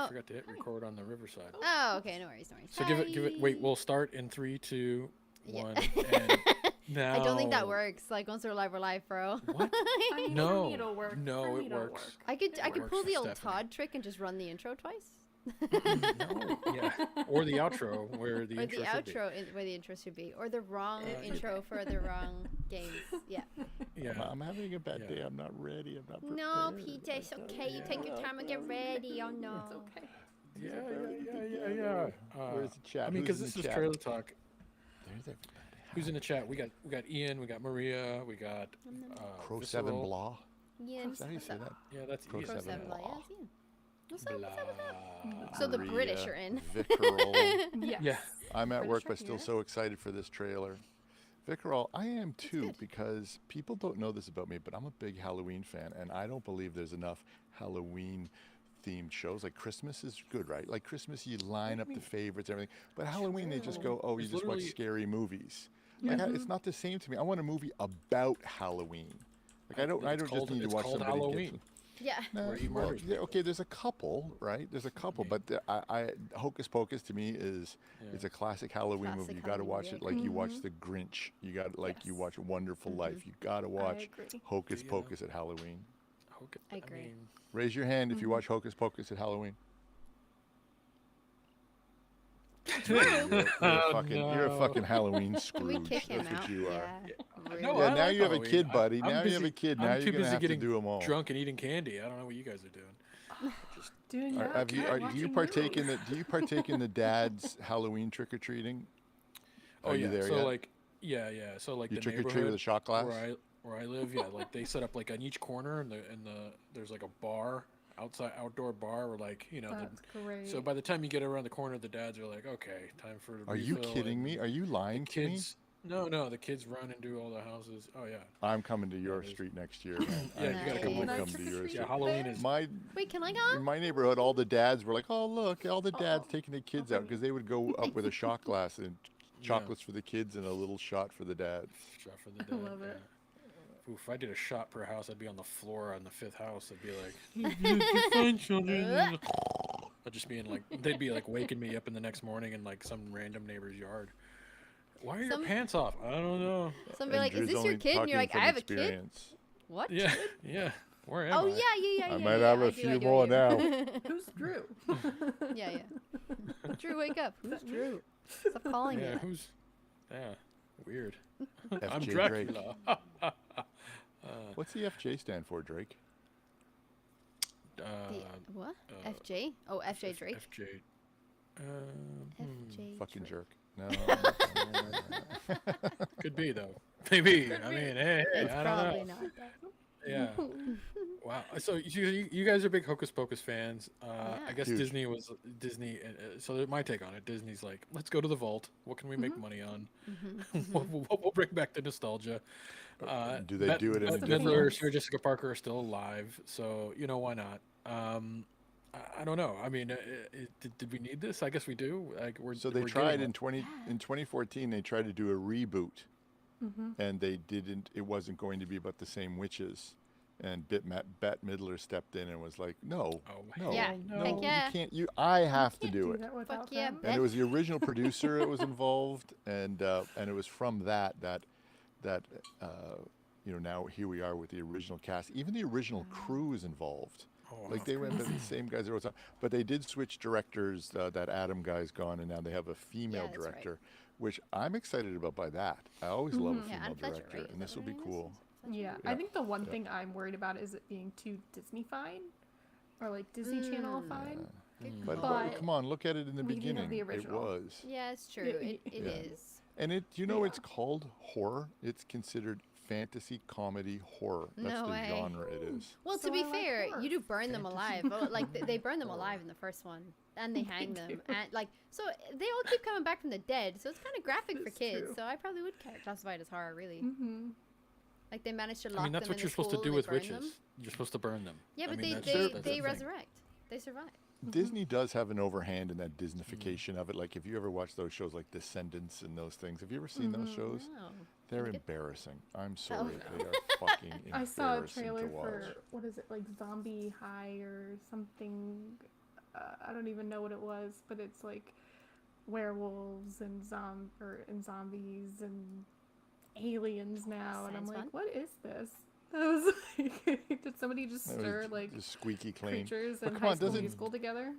I forgot to hit record on the Riverside. Oh, okay. No worries. So give it. Wait, we'll start in 3, 2, 1. And now. I don't think that works. Like once we're live, bro. What? I mean, No. for me it'll work. No, For me it it'll works. work. I could pull the old Stephanie. Todd trick and just run the intro twice. No. Yeah. Or the outro where the Or intro the should be. outro where the intro should be, or the wrong intro for the wrong games. Yeah. Yeah. I'm having a bad day. I'm not ready. I'm not prepared. No, Peter, it's okay. You take your time and get ready. Oh no. It's okay. Yeah. Where's the chat? I mean, Who's because in this the is chat? trailer talk. There's everybody. Who's in the chat? We got Ian. We got Maria. We got Pro 7 Visceral. Blah. Yeah. Is that how you say that? Yeah, that's Pro Ian. Pro 7 7 Blah. yeah, yeah. What's up? What's up? What's up? Blah. So the Maria, British are in. Vicarol. Yes. Yeah. I'm at British work, are but still here. so excited for this trailer. Vicarol, I am too, good. because people don't know this about me, but I'm a big Halloween fan, and I don't believe there's enough Halloween themed shows. Like Christmas is good, right? Like Christmas, you line up the favorites, everything. But Halloween, they just go, oh, you There's just watch literally- scary movies. Like it's not the same to me. I want a movie about Halloween. Like I don't just need to watch called somebody Halloween. get. Yeah. No, Where he well, murders yeah, okay, there's a couple, right? There's a couple, but I Hocus Pocus to me is it's a classic Halloween movie. Classic You got to Halloween watch movie, it like you watch The Grinch. You got like you Yes. watch Wonderful Life. You got to watch agree. Hocus Yeah. Pocus at Halloween. Okay. I agree. mean, Raise your hand if you watch Hocus Pocus at Halloween. You're a fucking Halloween Can Scrooge. we kick him That's what out? you are. Yeah. Really? No, Yeah, I now like you have a Halloween. kid, buddy. I'm Now you have busy- a kid. I'm Now too you're gonna busy have to getting do them all. drunk and eating candy. I don't know what you guys are doing. Doing Are, that. have you, and are, do you watching partake in movies. the Do you partake in the dad's Halloween trick or treating? Oh Are yeah. you there So yet? like, yeah. So like You the trick or treat neighborhood with a shot glass? where I live, yeah. Like they set up like on each corner, and there's like a bar, outdoor bar, where like That's great. So by the time you get around the corner, the dads are like, okay, time for. Are you refill, kidding and me? Are you lying The to me? kids. No, the kids run and do all the houses. Oh yeah. I'm coming to your it is. street next year. Man. Yeah, I you gotta I come will on. come Can I to your trick or street. Yeah, Halloween is. My Wait, can I in go? my neighborhood, all the dads were like, "Oh, look, all the dads taking the kids out," because they would go up with a shot glass and chocolates for the kids and a little shot for the dads. Shot for the dad. love it. Yeah. Ooh, if I did a shot per house, I'd be on the floor on the 5th house. I'd be like, fine, children. I'd just be in like, they'd be like waking me up in the next morning in like some random neighbor's yard. Why are your Some- pants off? I don't know. Somebody like, is Drew's this your only kid? And you're talking like, I from have a kid. experience. What? Yeah. Where am Oh I? yeah. I might have a I do, I few do, I more do. now. Who's Drew? Yeah. Drew, wake up. Who's Drew? Stop calling Yeah, me. who's? Yeah, weird. FJ I'm Drake. Dracula. What's the FJ stand for, Drake? The, what? FJ? Oh, FJ Drake. FJ. FJ. Fucking Drake. jerk. No. Could be though. Maybe. I mean, hey, It's I don't probably know. not that. Yeah. Wow. So you guys are big Hocus Pocus fans. I guess Huge. Disney was Disney. So my take on it, Disney's like, let's go to the vault. What can we make money on? We'll bring back the nostalgia. Do they do it in a Bette different? Midler, Sarah Jessica Parker are still alive, so why not? I don't know. I mean, did we need this? I guess we do. Like So they we're tried getting in 2014. They tried to do a reboot, and they didn't. It wasn't going to be about the same witches. And Bette Midler stepped in and was like, "No, no, Yeah, no, heck yeah. you can't. I have to Can't do it." that without Fuck yeah, them. And it was the original producer that was involved, and it was from that now here we are with the original cast. Even the original crew is involved. Like they went to the same guys that wrote, but they did switch directors. That Adam guy's gone, and now they have a female Yeah, that's right. director, which I'm excited about. By that, I always love a Yeah, female Anne Fletcher, director, right? Is and that this will what be her name is? cool. Yeah, Yeah. I think the one Yeah. thing I'm worried about is it being too Disney-fied, or like Disney Channel-fied. But But come on, look at it in the we do have beginning. the It original. was, Yeah, it's true. Yeah, It yeah. is. and it's Yeah. called horror. It's considered fantasy comedy horror. That's No the way. genre it is. Well, So to be I like fair, horror. you do burn them alive. Oh, like they burn them alive in the first one, and they hang them, and like so they all keep coming back from the dead. So it's kind of graphic for It's kids. true. So I probably would classify it as horror, really. Mm-hmm. Like they managed to lock I mean, that's them what in you're the supposed to pool do and with they burn witches. them. You're supposed to burn them. Yeah, I but mean, they that's they, the they thing. resurrect. They survive. Disney does have an overhand in that Disneyfication of it. Like, if you ever watch those shows like Descendants and those things, have you ever seen those shows? No. They're Good. embarrassing. I'm sorry. Oh. They are fucking embarrassing I saw a trailer to watch. for what is it, like Zombie High or something. I don't even know what it was, but it's like werewolves and zombies and aliens now, and I'm Sounds like, fun. what is this? I was like, did somebody just That was stir like just squeaky clean. creatures But and come High on, School doesn't- Musical together?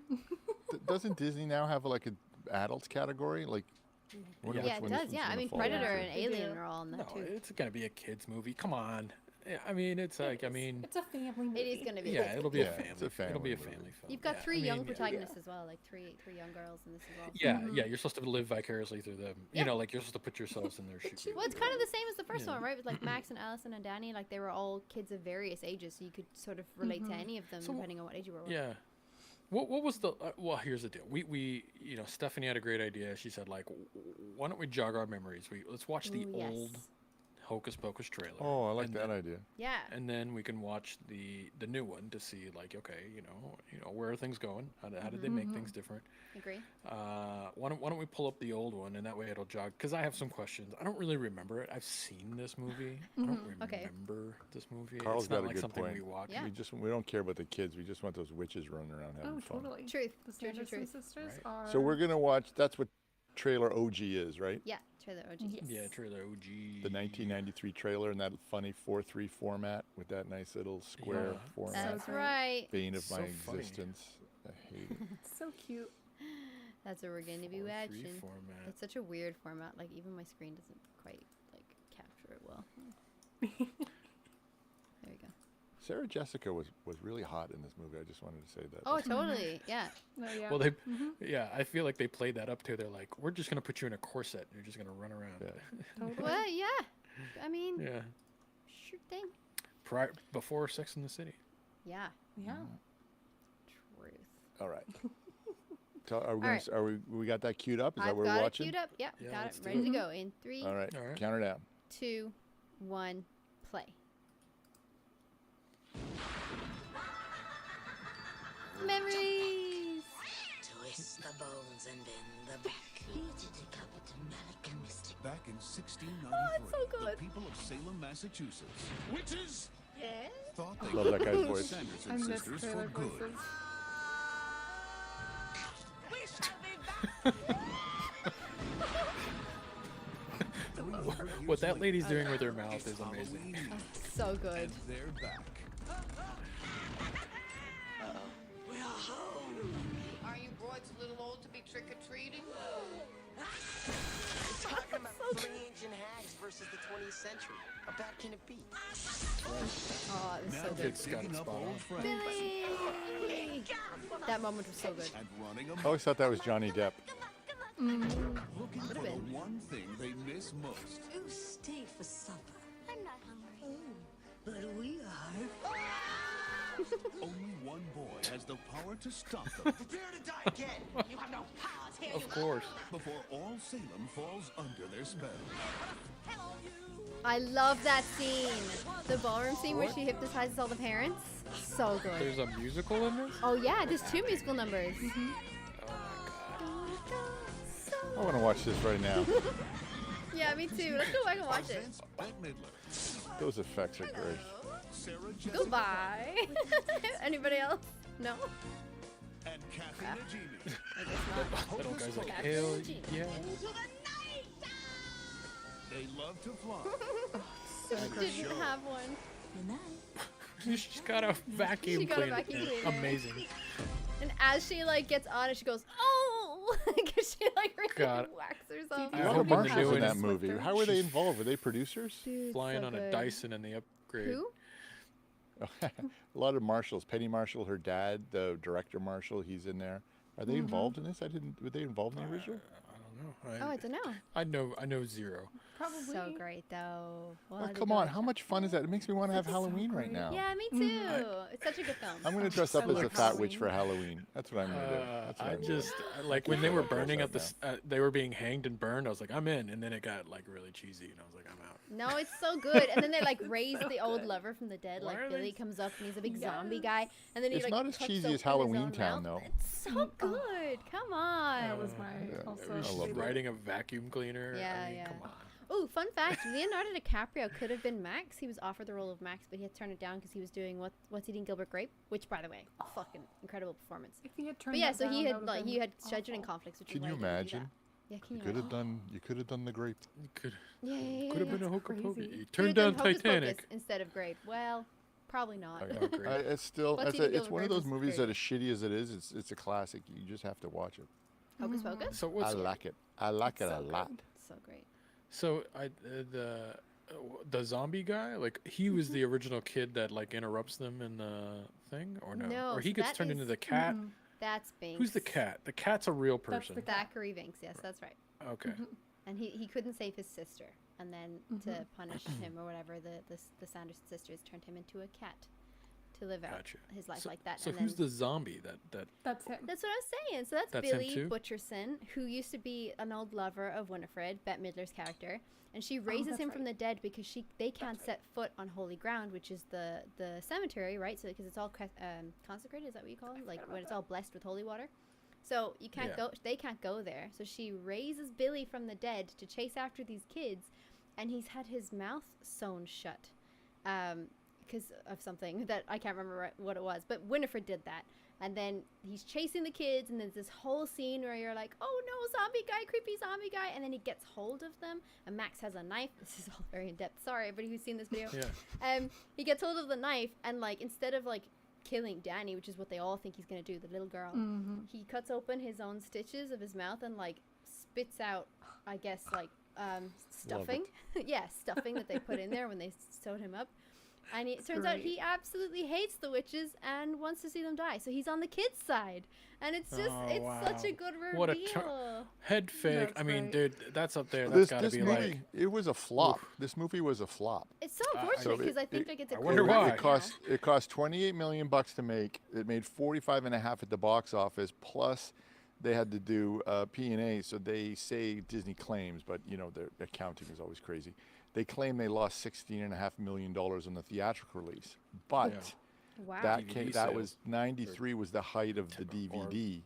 Doesn't Disney now have like an adults category? Like, I wonder Yeah, which it one this does. one's Yeah, I gonna mean, fall Predator into. and They Alien do. are all in No, that too. it's gonna be a kids movie. Come on. Yeah, I mean, it's like, I mean, It's a family movie. It is gonna be. yeah, it'll be a Yeah, family. it's a It'll be a family family movie. film. You've got Yeah, three I young mean, protagonists as well, like three young girls in this as well. Yeah, yeah, you're supposed to live vicariously through them. Yeah. You know, like you're supposed to put yourselves in their shoes. Well, it's kind of the same as the first Yeah. one, right? With like Max and Allison and Danny, like they were all kids of various ages, so you could sort of relate to any of them So, depending on what age you were. with. Yeah. What was the well? Here's the deal. We you know, Stephanie had a great idea. She said like, why don't we jog our memories? Let's watch the Ooh, yes. old Hocus Pocus trailer. Oh, I like and that then, idea. Yeah. And then we can watch the new one to see like, okay, you know, where are things going? How did they make things different? Agree. Why don't we pull up the old one, and that way it'll jog? Because I have some questions. I don't really remember it. I've seen this movie. I don't Okay. remember this movie. Carl's it's not got a like good something point. we watch. Yeah. We don't care about the kids. We just want those witches running around having Oh, fun. totally. Truth. The True, true, Sanderson true. sisters Right. are. So we're gonna watch. That's what trailer OG is, right? Yeah. Trailer OG. Yes. Yeah, trailer OG. The 1993 trailer in that funny 4:3 format with that nice little square Yeah. format. That's great. right. Bane of So my funny. existence. I hate it. It's so cute. That's what we're going to be 4:3 watching. format. It's such a weird format. Like even my screen doesn't quite like capture it well. There we go. Sarah Jessica was really hot in this movie. I just wanted to say that. Oh, totally. Yeah. Oh, yeah. Well, yeah, I feel like they played that up too. They're like, we're just gonna put you in a corset. And you're just gonna run around. Yeah. Totally. Well, yeah. I mean, Yeah. sure thing. Before Sex in the City. Yeah. Yeah. Truth. All right. Are we, right. we got that queued up? Is that I've what got we're it watching? queued up. Yeah, Yeah, got it. let's do Ready it. to go in 3, All right. All right. Count her down. 2, 1, play. Memories. Twist the bones and bend the back. Back in 1693, Oh, it's so good. the people of Salem, Massachusetts, witches, thought they Love that could guy's kill voice. Sanderson I miss sisters for trailer good. voices. We shall be back. What that lady's doing with her mouth is amazing. Halloween Eve, So good. and they're back. We're home. Are you broads a little old to be trick-or-treating? Talking about three ancient hags versus the 20th century. How bad can it be? Oh, it was Now so they're good. It's got digging it up spot old on. friends Billy! That moment was so good. and running I amok, always thought that was Johnny Depp. looking for the been. one thing they miss most. You stay for supper. I'm not hungry. But we are. Only one boy has the power to stop them Prepare to die again! You have no powers here! Of course. before all Salem falls under their spell. I love that scene. The ballroom scene where she hypnotizes all the parents. So good. There's a musical in this? Oh yeah, there's 2 musical numbers. I want to watch this right now. Yeah, me too. Let's go back and watch it. Presents Bette Midler, Those effects are great. Sarah Jessica, Goodbye. Anybody else? No? and Kathy Najimy. I guess not. That old guy's like, Kathy hell Najimy. yeah. They love to fly. Didn't have one. She's got a vacuum She got a cleaner. vacuum cleaner. Amazing. And as she like gets on it, she goes, "Oh!" Because she like really God. whacks herself. I A lot hope of in the Marshalls new in that one- movie. How were they involved? Were they producers? Dude, Flying so on good. a Dyson in the upgrade. Who? A lot of Marshalls. Penny Marshall, her dad, the director Marshall, he's in there. Are they involved in this? Were they involved in the original? I don't know. Oh, I don't know. I know zero. Probably. So great though. We'll Oh, have to come go on, and how check. much fun is that? It makes me want to have Halloween right now. Yeah, me too. It's such a good film. I'm going to dress up I as a like fat witch Halloween. for Halloween. That's what I'm going to do. That's what I I'm gonna do. just like when they were burning Dress up up the, they were being hanged and burned. I was like, I'm in, and then it got like really cheesy, and I was like, I'm out. No, it's so good. And then they like raise the old lover from the dead. Why Like are Billy they- comes up and he's a big zombie guy, and then he It's like not as cuts cheesy as open his Halloween own Town, mouth. though. It's so good. Come on. That was my Yeah. also. It was I just love that. riding a vacuum cleaner. Yeah, I mean, yeah. come on. Oh, fun fact: Leonardo DiCaprio could have been Max. He was offered the role of Max, but he had to turn it down because he was doing What's Eating Gilbert Grape, which, by the way, fucking incredible performance. If he had turned But yeah, that so down, he that had would've like been he had awful. scheduling conflicts, which Can is you why he didn't do imagine? that. Yeah, can You you could have imagine? done. You could have done the grape. You could Yeah. could have been a That's hocus pocus. crazy. You Could've turned done down Hocus Titanic. Pocus instead of Grape. Well, probably not. Oh, great. It's still. What's It's, Eating it's Gilbert one of Grape those is movies great. that, as shitty as it is, it's a classic. You just have to watch it. Hocus Pocus. So I what's like it. I like it a lot. good. So great. so I the zombie guy, like he was the original kid that like interrupts them in the thing, or no? No, Or he so gets that turned into is- the cat. That's Binks. Who's the cat? The cat's a real That's person. the cat. Thackeray Binks. Yes, that's right. Okay. And he couldn't save his sister, and then to punish him or whatever, the Sanderson sisters turned him into a cat to live out Gotcha. his life So, like that. so and who's then, the zombie that That's him. That's what I was saying. So that's That's him Billy too? Butcherson, who used to be an old lover of Winifred, Bette Midler's character, and she raises that's him from right. the dead because they can't set foot on holy ground, which is the cemetery, right? So because it's all consecrated, is that what you call it? Like when it's all blessed with holy water. So you can't Yeah. go. They can't go there. So she raises Billy from the dead to chase after these kids, and he's had his mouth sewn shut, because of something that I can't remember what it was. But Winifred did that, and then he's chasing the kids, and there's this whole scene where you're like, "Oh no, zombie guy, creepy zombie guy!" And then he gets hold of them, and Max has a knife. This is all very in depth. Sorry, everybody who's seen this video. Yeah. He gets hold of the knife, and like instead of like killing Danny, which is what they all think he's gonna do, the little girl, he cuts open his own stitches of his mouth and like spits out, I guess, like stuffing. Yeah, stuffing that they put in there when they sewed him up. And it turns out great. he absolutely hates the witches and wants to see them die. So he's on the kids' side, and it's just Oh, it's such a wow. good reveal. What a head fake. That's I mean, right. dude, that's up there. That's This gotta be movie, like. it was a flop. This movie was a flop. It's so so unfortunate because I think it- like it's a I cool wonder why. concept now. It cost $28 million to make. It made 45.5 at the box office. Plus, they had to do P&A. So they say Disney claims, but you know their accounting is always crazy. They claim they lost $16.5 million on the theatrical release, but Yeah. Wow. that DVD that sales. was 93 was the height of the DVD.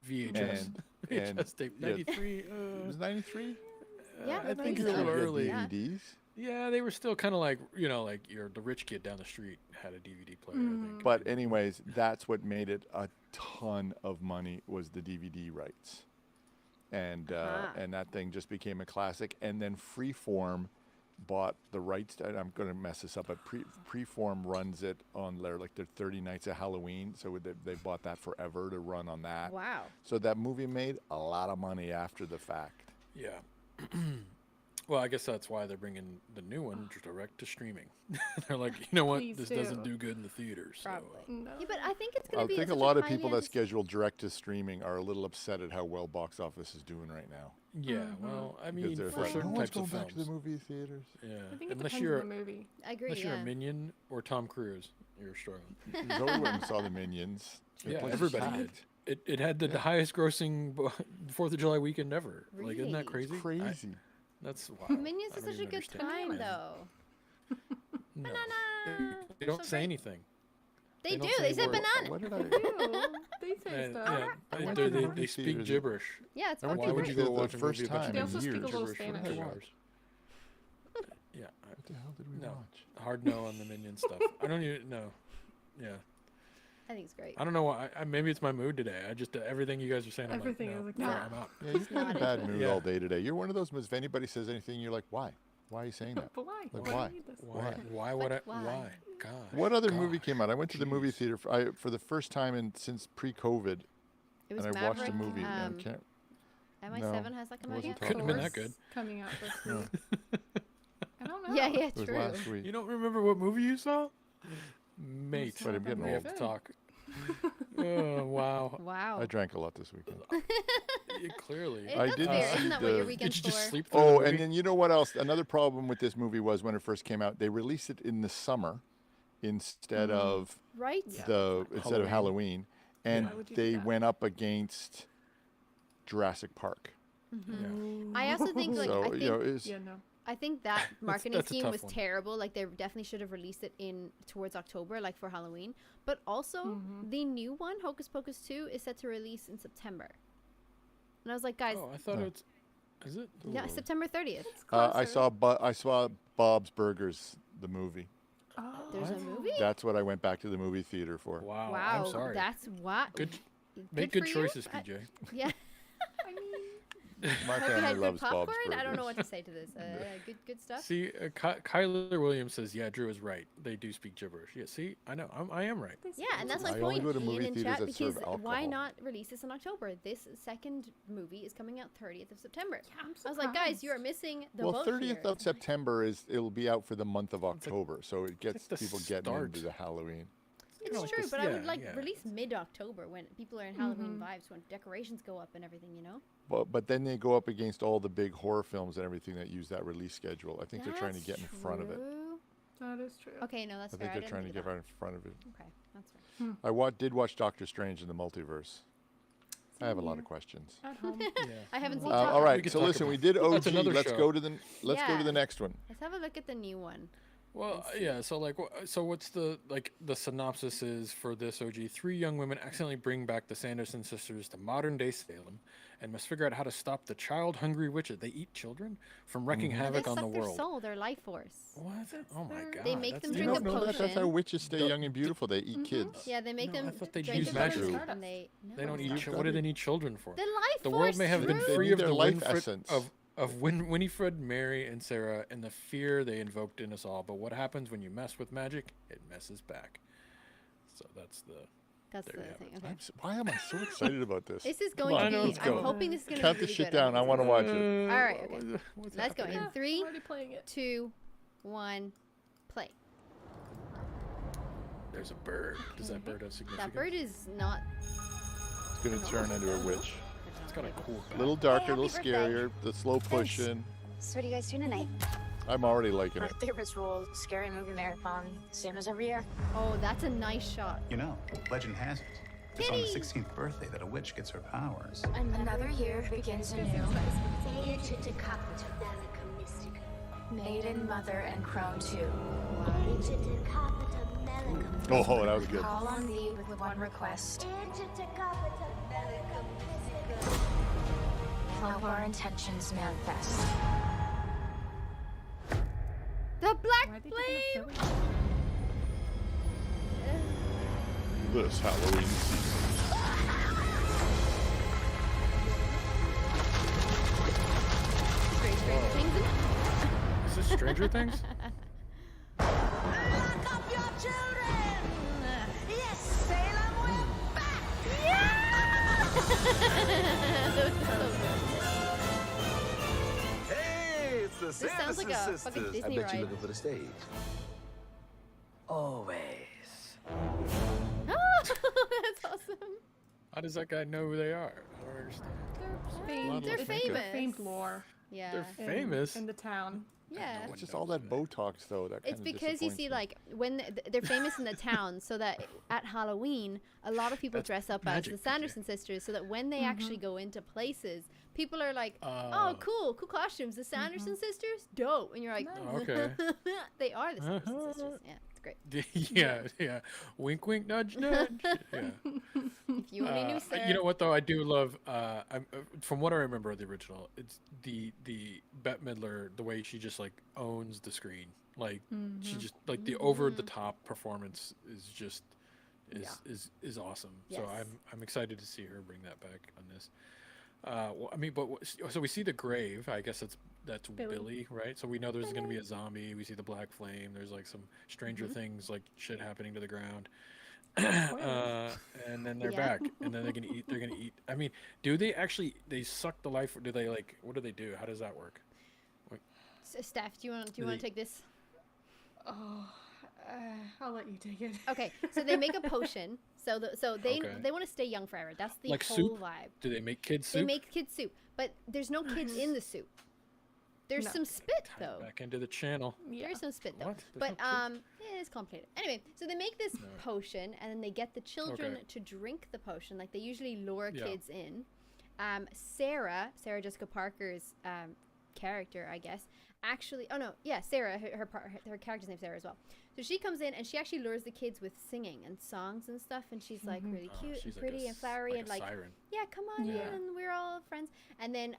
VHS. And VHS tape. yeah. 93. It was 93. Yeah, I think so. a little early. Yeah. DVDs. Yeah, they were still kind of like, you know, like the rich kid down the street had a DVD player. I think. But anyways, that's what made it a ton of money was the DVD rights, and and that thing just became a classic. And then Freeform bought the rights. I'm going to mess this up, but Freeform runs it on their 30 nights of Halloween. So they bought that forever to run on that. Wow. So that movie made a lot of money after the fact. Yeah. Well, I guess that's why they're bringing the new one direct to streaming. They're like, you know what? Please This do. doesn't do good in the theaters. So. Probably. No. Yeah, but I think it's gonna I be. think a such lot of highly people that antici- schedule direct to streaming are a little upset at how well box office is doing right now. Yeah, well, I mean, Because they're for like, certain no one's types of going back to films. the movie theaters. Yeah, I think it unless depends you're on the movie. I agree. unless you're Yeah. a Minion or Tom Cruise, you're struggling. Zoe went and saw the Minions. The Yeah, place is everybody packed. did. It had the highest grossing 4th of July weekend ever. Like, isn't that Really? crazy? Crazy. That's wild. Minions I is don't such a even good understand time, that. though. No. Banana. They don't So say great. anything. They don't do. say They said words. banana. What did I? Ew, they say And, stuff. yeah, I they, went they, to the they, movie speak theaters. gibberish. Yeah, it's I went fucking to Why the would great. you go the watch a first movie about time They in also speak a years. little gibberish for Spanish. 2 What? hours? Yeah, What the hell did we No. watch? hard no on the Minion stuff. I don't even know. Yeah, I think it's great. I don't know why. Maybe it's my mood today. I just everything you guys are saying. Everything I'm is like, like, no, nah. I'm out. Yeah, you're kind of not in a bad into it. mood Yeah. all day today. You're one of those. If anybody says anything, you're like, why? Why are you saying that? But why? Like, Why why? do you need this? Why would I? But why? Why? God. What other movie gosh, came out? I went to the movie jeez. theater for the first time since pre-COVID, It was and I Maverick. watched the movie. And I can't. MI7 has that come out wasn't yet? talking Couldn't have been that Force good. Coming out this No. week. I don't know. Yeah, yeah, It was true. last week. You don't remember what movie you saw? Mate, But I'm getting we have old. to talk. Oh wow! Wow. I drank a lot this weekend. Yeah, clearly. It I does didn't fair. see Isn't that what your the- weekend's Did you just for? sleep through the Oh, movie? and then you know what else? Another problem with this movie was when it first came out, they released it in the summer instead of Right? instead of Halloween, and Why would you do they that? went up against Jurassic Park. Yeah. I also think like So I think you know, it's, Yeah, no. I think that marketing that's a scheme tough was one. terrible. Like they definitely should have released it towards October, like for Halloween. But also the new one, Hocus Pocus 2, is set to release in September. And I was like, guys, Oh, I thought No. it's. Is it? No, September 30th. I saw Bob's Burgers, the movie. Oh. There's a movie? That's what I went back to the movie theater for. Wow. Wow, I'm sorry. that's what. Good. Make good for you. choices, PJ. Yeah. I mean, My Hope you family had good loves Bob's popcorn. Burgers. I don't know what to say to this. Good stuff. See, Kyler Williams says, "Yeah, Drew is right. They do speak gibberish." Yeah, see, I know, I am right. Yeah, and that's my I only point, go to Ian movie in theaters chat, that serve because why alcohol. not release this in October? This second movie is coming out 30th of September. I'm I was like, guys, you are surprised. missing the Well, boat 30th here. of September it'll be out for the month of October, so it gets the people getting start. into the Halloween. It's kinda like true, this- but I would yeah. release mid-October when people are in Halloween vibes, when decorations go up and everything, you know? But then they go up against all the big horror films and everything that use that release schedule. I think they're trying to That's get in front of it. true. That is true. Okay, no, that's I fair. think they're didn't trying to do get that. right in front of it. Okay, that's fair. I did watch Doctor Strange in the Multiverse. I have a lot of questions. At home. I haven't seen All it. right, could so talk listen, about we did OG. That's another Let's show. go to the Yeah. next one. Let's have a look at the new one. Well, yeah. So what's the synopsis is for this OG? 3 young women accidentally bring back the Sanderson sisters to modern day Salem, and must figure out how to stop the child-hungry witches. They eat children from wreaking They havoc on suck the their world. soul, their life force. What? Oh my god. They make that's them You drink don't a know that? That's how potion. witches stay young and beautiful. They eat kids. Yeah, they make No, I them thought they drink use the magic. potion, True. and they They don't eat. You've What do got they it. need children for? The life The force. world may have been Drew. They free need of their the life Winfred, essence. of Winifred, Mary, and Sarah, and the fear they invoked in us all. But what happens when you mess with magic? It messes back. So that's the. That's the There you have thing. it. Okay. Why am I so excited about this? This is Come going on, to I know be. it's I'm going. hoping this is going to Count be this really shit good. down. I want to watch it. All right, okay. What's Let's go happening? in 3, I'm already playing it. 2, 1, play. There's a bird. Does that bird have significance? That bird is not. It's gonna turn into a witch. It's got a cool A little darker, a Hey, little happy birthday. scarier. The slow pushing. So what are you guys doing tonight? I'm already liking it. Birthday ritual, scary movie marathon, same as every year. Oh, that's a nice shot. You know, legend has it. It's on the Kitty! 16th birthday that a witch gets her powers. Another year begins anew. Maiden, mother, and crone too. Oh, that was good. Call on thee with one request. Help our intentions manifest. The black Why are they flame. taking a Philly? This Halloween season. Stranger Things in it. Is this Stranger Things? Lock up your children! Yes, Salem, we're back! Hey, it's the This sounds Sanderson like a fucking sisters. I Disney bet ride. you looking for the stage. Always. That's awesome. How does that guy know who they are? I don't understand. Famed, They're it's famous. Famed lore. Yeah. They're in- famous. in the town. Yeah. It's just all that Botox, though. That It's kinda because you see, disappoints me. like, when they're famous in the town, so that at Halloween, a lot of people That's dress up magic, as the PJ. Sanderson sisters, so that when they actually go into places, people are like, "Oh, cool costumes, the Sanderson sisters, dope," and you're like, Okay. "They are the Sanderson sisters." Yeah, it's great. yeah. Wink, wink, nudge, nudge. Yeah. If you only knew, Sarah. You know what though? I do love. From what I remember of the original, it's the Bette Midler, the way she just like owns the screen. Like she just like the over the top performance is just is awesome. So Yes. I'm excited to see her bring that back on this. Well, I mean, so we see the grave. I guess that's Billy, right? So we know there's going to be a zombie. We see the black flame. There's like some Stranger Things like shit happening to the ground. And then they're back, and then they're gonna eat. They're gonna eat. I mean, do they actually? They suck the life. Or do they like? What do they do? How does that work? Steph, do you want to take this? Oh, I'll let you take it. Okay, so they make a potion. So they Okay. want to stay young forever. That's the Like whole soup? vibe. Do they make kids They soup? make kid soup, but there's no kids in the soup. There's No. some spit Tie it though. back into the channel. There's some spit though. What? There's But no kids? it's complicated. Anyway, so they make this potion and then they get the children Okay. to drink the potion. Like they usually lure Yeah. kids in. Sarah Jessica Parker's character, I guess, actually. Oh no, yeah, Sarah. Her character's name's Sarah as well. So she comes in and she actually lures the kids with singing and songs and stuff, and she's like really cute She's and like pretty and flowery and like siren. yeah, come on Yeah. in, and we're all friends. And then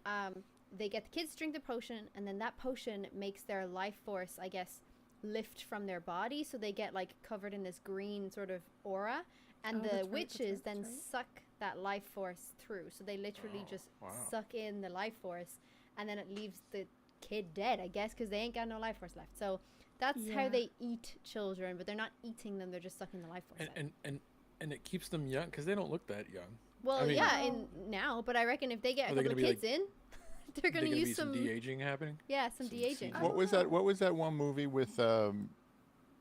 they get the kids to drink the potion, and then that potion makes their life force, I guess, lift from their body, so they get like covered in this green sort of aura, and the witches then suck that life force through. So they literally just suck in the life force, and then it leaves the kid dead, I guess, because they ain't got no life force left. So that's how they eat children, but they're not eating them, they're just sucking the life force out. And it keeps them young because they don't look that young. Well, I mean, in now, but I reckon if they get a couple of kids in, they're going to use some de-aging happening. Yeah, some de-aging. What was that? What was that one movie with De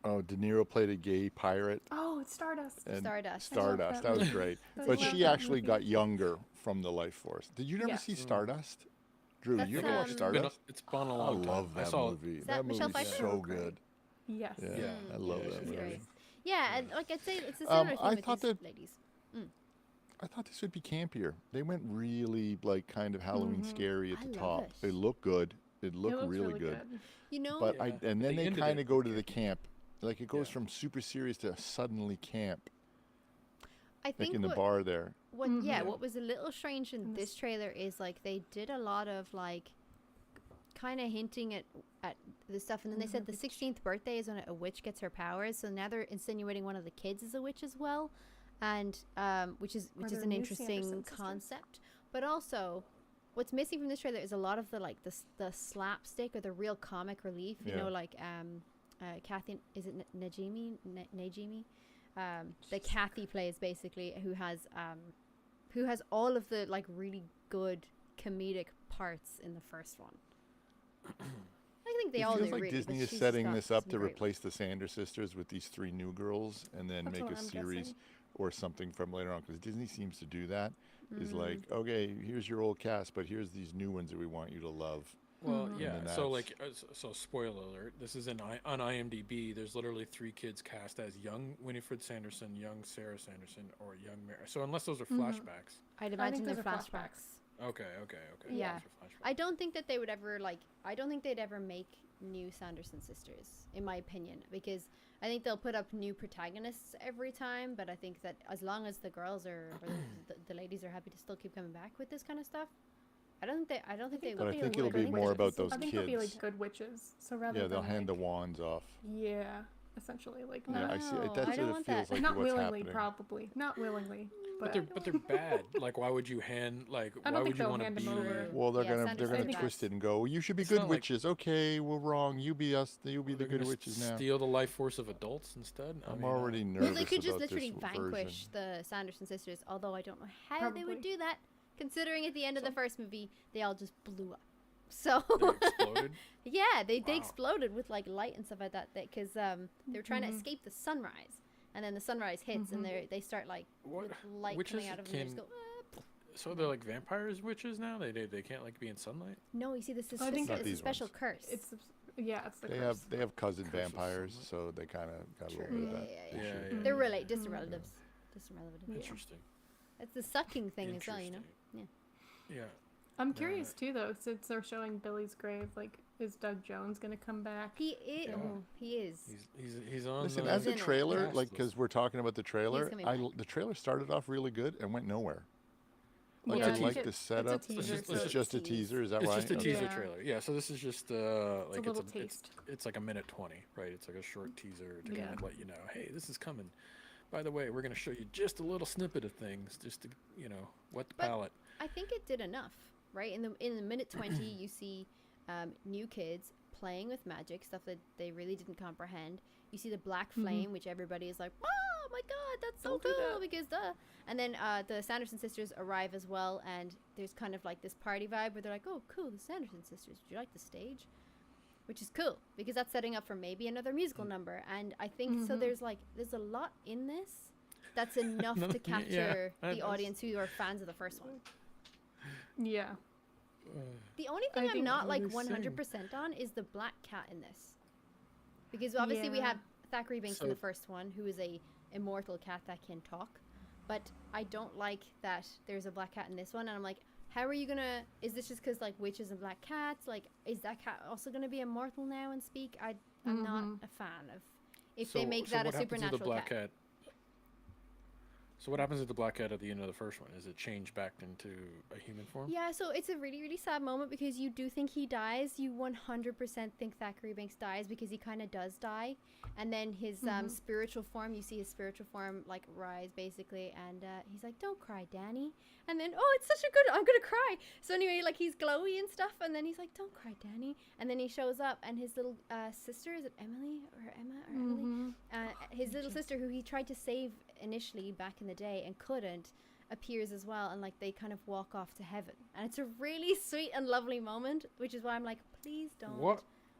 Niro played a gay pirate? Oh, it's Stardust. Stardust. That was great. But she actually got younger from the life force. Did you never see Stardust? Drew, That's, you ever watch Stardust? It's been a I long time. love that movie. That Michelle movie's Pfeiffer? so good. Yes. Yeah, I love that movie. Great. Yeah, and like I'd say it's a similar thing with these ladies. I thought this would be campier. They went really like kind of Halloween scary at the top. it. They look good. It looked really good. You know, But and then They they ended kind it of go to okay. the camp. Like it goes from super serious to suddenly camp. I Like think in the bar there. what was a little strange in this trailer is like they did a lot of like kind of hinting at the stuff, and then they said the 16th birthday is when a witch gets her powers, so now they're insinuating one of the kids is a witch as well, and which is they're an new interesting Sanderson sisters. concept. But also what's missing from this trailer is a lot of the like the slapstick or the real comic relief, you know, like Kathy, is it Najimy? That Kathy plays basically, who has all of the like really good comedic parts in the first one. I think they all do. It feels like really, Disney but is she's setting got this up some to great replace the Sanders sisters with these 3 new girls, and then That's make what a I'm series guessing. or something from later on. Because Disney seems to do that. Is like, okay, here's your old cast, but here's these new ones that we want you to love. Well, yeah. then So that's- like, so spoiler alert. This is on IMDb. There's literally 3 kids cast as young Winifred Sanderson, young Sarah Sanderson, or young Mary. So unless those are flashbacks. I'd I think imagine they're those are flashbacks. Okay. Yeah. Those are flashbacks. I don't think that they would ever I don't think they'd ever make new Sanderson sisters, in my opinion, because I think they'll put up new protagonists every time. But I think that as long as the girls or the ladies are happy to still keep coming back with this kind of stuff, I don't think they But would. I think it'll be more about those I think they'll be kids. like good witches. So rather Yeah, they'll than hand the like, wands off. yeah, essentially like Yeah, not, I see. No, That's I don't what it want feels that. like. not what's willingly, happening. probably not willingly, But but they're bad. Like, why would you hand like? I Why don't think would you they'll want to hand be? them over. Well, they're Yeah, gonna Sanderson they're gonna does. twist it and go. You should be It's good not like- witches. Okay, we're wrong. You be us. You be the They're good gonna witches now. steal the life force of adults instead. I I'm mean, already nervous Well, they could just about literally this vanquish version. the Sanderson sisters, although I don't know how they would Probably. do that, considering at the end of the first movie they all just blew up. So They exploded. yeah, they Wow. exploded with like light and stuff like that because they were trying to escape the sunrise, and then the sunrise hits and they start like What- with light witches coming out of them. They just can- go. "Ah." So they're like vampires, witches now. They can't like be in sunlight. No, you see, this is I think it's Not a these special ones. curse. it's the They curse. have cousin Curse of vampires, sunlight. so they kind of got a True, little bit of yeah, that. yeah, Yeah, issue. yeah. They're distant relatives. Distant relatives. Interesting. It's the sucking thing as well, you know. Interesting. Yeah. Yeah. I'm curious too, though, since they're showing Billy's grave. Like, is Doug Jones gonna come back? He is. Yeah. Oh, he is. He's on. Listen, the, as the in it. trailer, Yes. like, because we're talking about the trailer, coming back. the trailer started off really good and went nowhere. Like, Yeah, I it's like a- the it's a setup. teaser, It's so It's it's just a tease. teaser, is that it's right? just a Okay. teaser Yeah. trailer. Yeah. So this is just like a little it's taste. it's like a minute 20, right? It's like a short teaser to Yeah. kind of let you know, hey, this is coming. By the way, we're going to show you just a little snippet of things, just to wet the But- palate. I think it did enough, right? In the minute 20, you see new kids playing with magic, stuff that they really didn't comprehend. You see the black flame, which everybody is like, oh my god, that's so Don't do cool, that. because duh. And then the Sanderson sisters arrive as well, and there's kind of like this party vibe where they're like, oh cool, the Sanderson sisters, would you like the stage? Which is cool, because that's setting up for maybe another musical number. And I think so there's a lot in this that's enough to capture that the is. audience who are fans of the first one. Yeah. The only thing I I'm think not like what are they 100% on is the black cat in this, because obviously we Yeah. have Thackeray Binks in So- the first one, who is a immortal cat that can talk, but I don't like that there's a black cat in this one, and I'm like, how are you gonna? Is this just because like witches and black cats? Like, is that cat also gonna be immortal now and speak? I'm not a fan of if they make that a what happens with supernatural the black cat. So what happens to the black cat at the end of the first one? Is it changed back into a human form? Yeah, so it's a really, really sad moment because you do think he dies. You 100% think Thackeray Binks dies because he kind of does die. And then his spiritual form, you see his spiritual form like rise basically. And he's like, don't cry, Danny. And then, oh, it's such a good, I'm going to cry. So anyway, like he's glowy and stuff. And then he's like, don't cry, Danny. And then he shows up and his little sister, is it Emily or Emma or Emily? His little sister who he tried to save initially back in the day and couldn't, appears as well, and like they kind of walk off to heaven, and it's a really sweet and lovely moment, which is why I'm like, please don't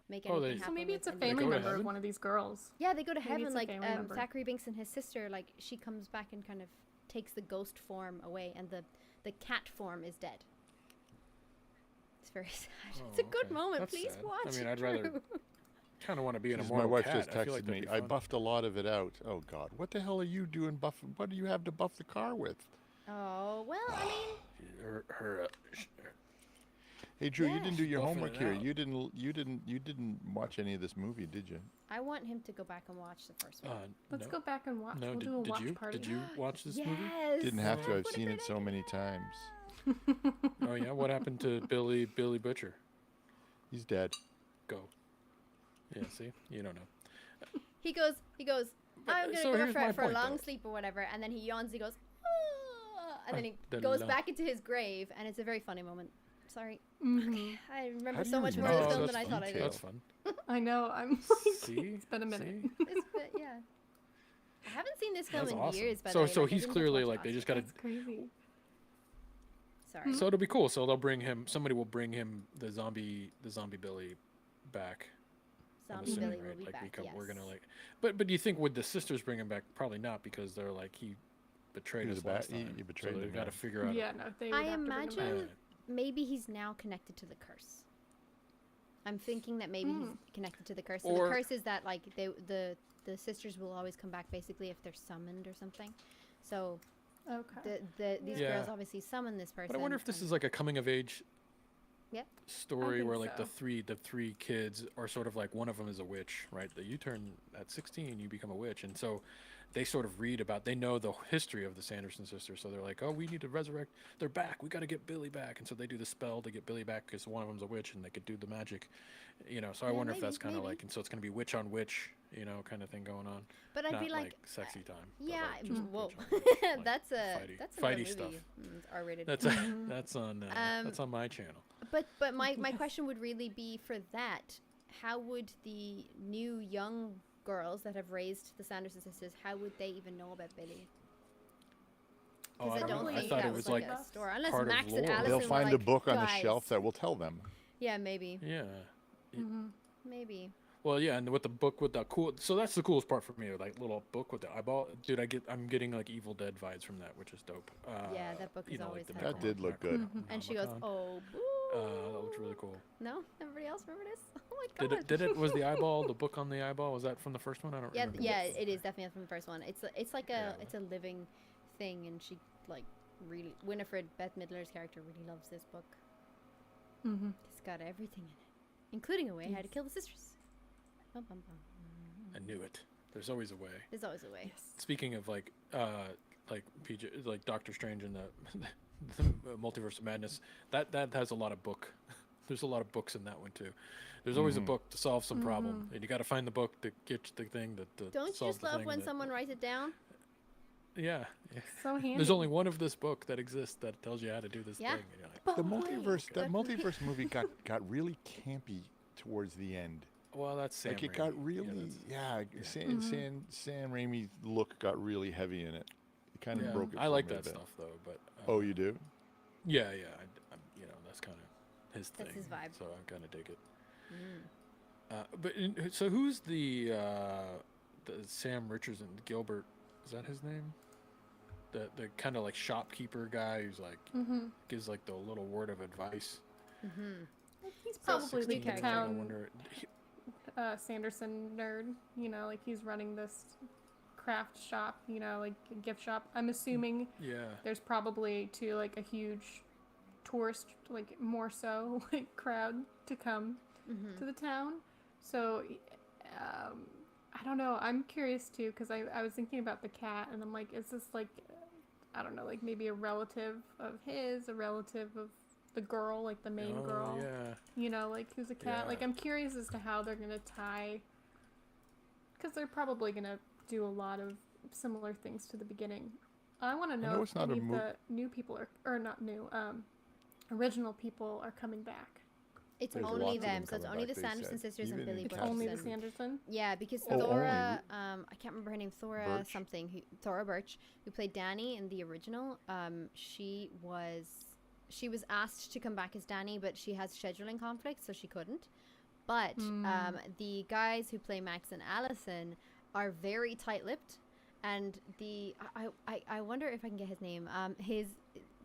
make anything happen. So maybe it's a with family to member of heaven? one of these girls. Yeah, they go to Maybe heaven. it's a Like family member. Thackeray Binks and his sister, like she comes back and kind of takes the ghost form away, and the cat form is dead. It's very sad. It's a good okay. moment. That's Please sad. watch. I mean, it I'd rather through. kind of want to be in a Jeez, more. my wife cat. just I feel texted like that'd me. be I fun. buffed a lot of it out. Oh God, what the hell are you doing? What do you have to buff the car with? Oh well, I mean, Her Hey Drew, you Yeah. didn't do your Buffing homework it here. out. You didn't watch any of this movie, did you? I want him to go back and watch the first one. Let's no. go back and watch. No, we'll did, do a did watch you? party. Did you watch this movie? Yes. Didn't have to. I've What a seen great it so many times. Oh yeah. What happened to Billy Butcher? He's dead. Go. Yeah. See, you don't know. He goes, But, I'm so gonna go here's my for a point, long though. sleep or whatever, and then he yawns, he goes, "Ah," and then he The goes lump. back into his grave, and it's a very funny moment. Sorry. Mhm. I remember How do so you much more remember of the all film those than I thought I did. details? That's fun. I know. I'm like, See, it's been a minute. See? Yeah. I haven't seen this film That's in awesome. years, by So the way. so like, I he's didn't clearly watch like they Oscar. just got to. That's crazy. Sorry. So it'll be cool. So they'll bring him. Somebody will bring him the zombie Billy back. I'm Zombie assuming, Billy will right? be Like back, become, yes. we're gonna like. But do you think would the sisters bring him back? Probably not, because they're like he betrayed He was us a bad- last he time. betrayed so them, they've got to yeah. figure out. Yeah, no, they would I have to bring him back. imagine maybe he's now connected to the curse. I'm thinking that maybe he's connected to the curse. So Or- the curse is that like the sisters will always come back basically if they're summoned or something. So Okay. these Yeah. girls obviously summon this person. But I wonder if this and- is like a coming of age Yeah. story think where like so. the three kids are sort of like one of them is a witch, right? That you turn at 16, you become a witch, and so they sort of read about. They know the history of the Sanderson sisters, so they're like, oh, we need to resurrect. They're back. We got to get Billy back, and so they do the spell to get Billy back because one of them's a witch and they could do the magic, you know. So I Yeah, wonder if that's maybe, kind of maybe. like, and so it's gonna be witch on witch, you know, kind of thing going on. But I'd Not be like, sexy time. but, yeah, like, just whoa, witch on witch, like that's fighty- that's another fighty movie. stuff. It's R-rated. That's that's on my channel. But my question would really be for that. How would the new young girls that have raised the Sanderson sisters, how would they even know about Billy? Oh, Because I don't I think thought that it was was like like a story. Unless part of Max and lore. Allison They'll were find a like, book on the "Guys." shelf that will tell them. Yeah, maybe. Yeah. Maybe. Well, yeah, and with the book with the cool, so that's the coolest part for me, like little book with the eyeball. Dude, I'm getting like Evil Dead vibes from that, which is dope. Yeah, that book you is know, always the hard. That did look good. And she goes, Necronomicon. "Oh, boo." That looked really cool. No, everybody else remember this? Oh my god. Did it? Was the eyeball the book on the eyeball? Was that from the first one? I don't Yeah, remember. yeah, it is definitely from the first one. It's like a Yeah. it's a living thing, and she like really Winifred Bette Midler's character really loves this book. Mm-hmm. It's got everything in it, including a way how to kill the sisters. Bum, bum, bum. I knew it. There's always a way. There's always a way. Speaking of like PJ, like Doctor Strange and the Multiverse of Madness, that has a lot of book. There's a lot of books in that one too. There's always a book to solve some problem, and you got to find the book to get the thing that. Don't you solve just the love thing when that- someone writes it down? Yeah. So handy. There's only one of this book that exists that tells you how to do this Yeah. thing. And you're like, The multiverse, that multiverse movie got really campy towards the end. well, that's Sam Like it Raimi. got Yeah, really, that's- Sam Raimi's look got really heavy in it. It kind of Yeah, broke it. I for like me a that bit. stuff though, but Oh, you do? yeah, I'm, you know, that's kind of his thing. That's his vibe. So I kind of dig it. So who's the Sam Richardson Gilbert? Is that his name? The kind of like shopkeeper guy who's like gives like the little word of advice. He's probably 16 like a years old, I town wonder. Sanderson nerd. You know, like he's running this craft shop. You know, like a gift shop. I'm assuming Yeah. there's probably too like a huge tourist, like more so like crowd to come to the town. So I don't know. I'm curious too because I was thinking about the cat and I'm like, is this like I don't know, like maybe a relative of his, a relative of the girl, like the main Oh, girl. yeah. You know, like who's a cat. Yeah. Like I'm curious as to how they're gonna tie, because they're probably gonna do a lot of similar things to the beginning. I want to know know if it's not any a of the new people or not new, original people are coming back. It's There's only lots of them, them so it's coming only back, the they Sanderson said. sisters and Even Billy in It's Castle. only the Butcherson. Sanderson. Yeah, because Oh, Thora, I can't remember her name, Thora Birch? something, Thora Birch, who played Danny in the original. She was asked to come back as Danny, but she has scheduling conflicts, so she couldn't. But the guys who play Max and Allison are very tight-lipped, and I wonder if I can get his name.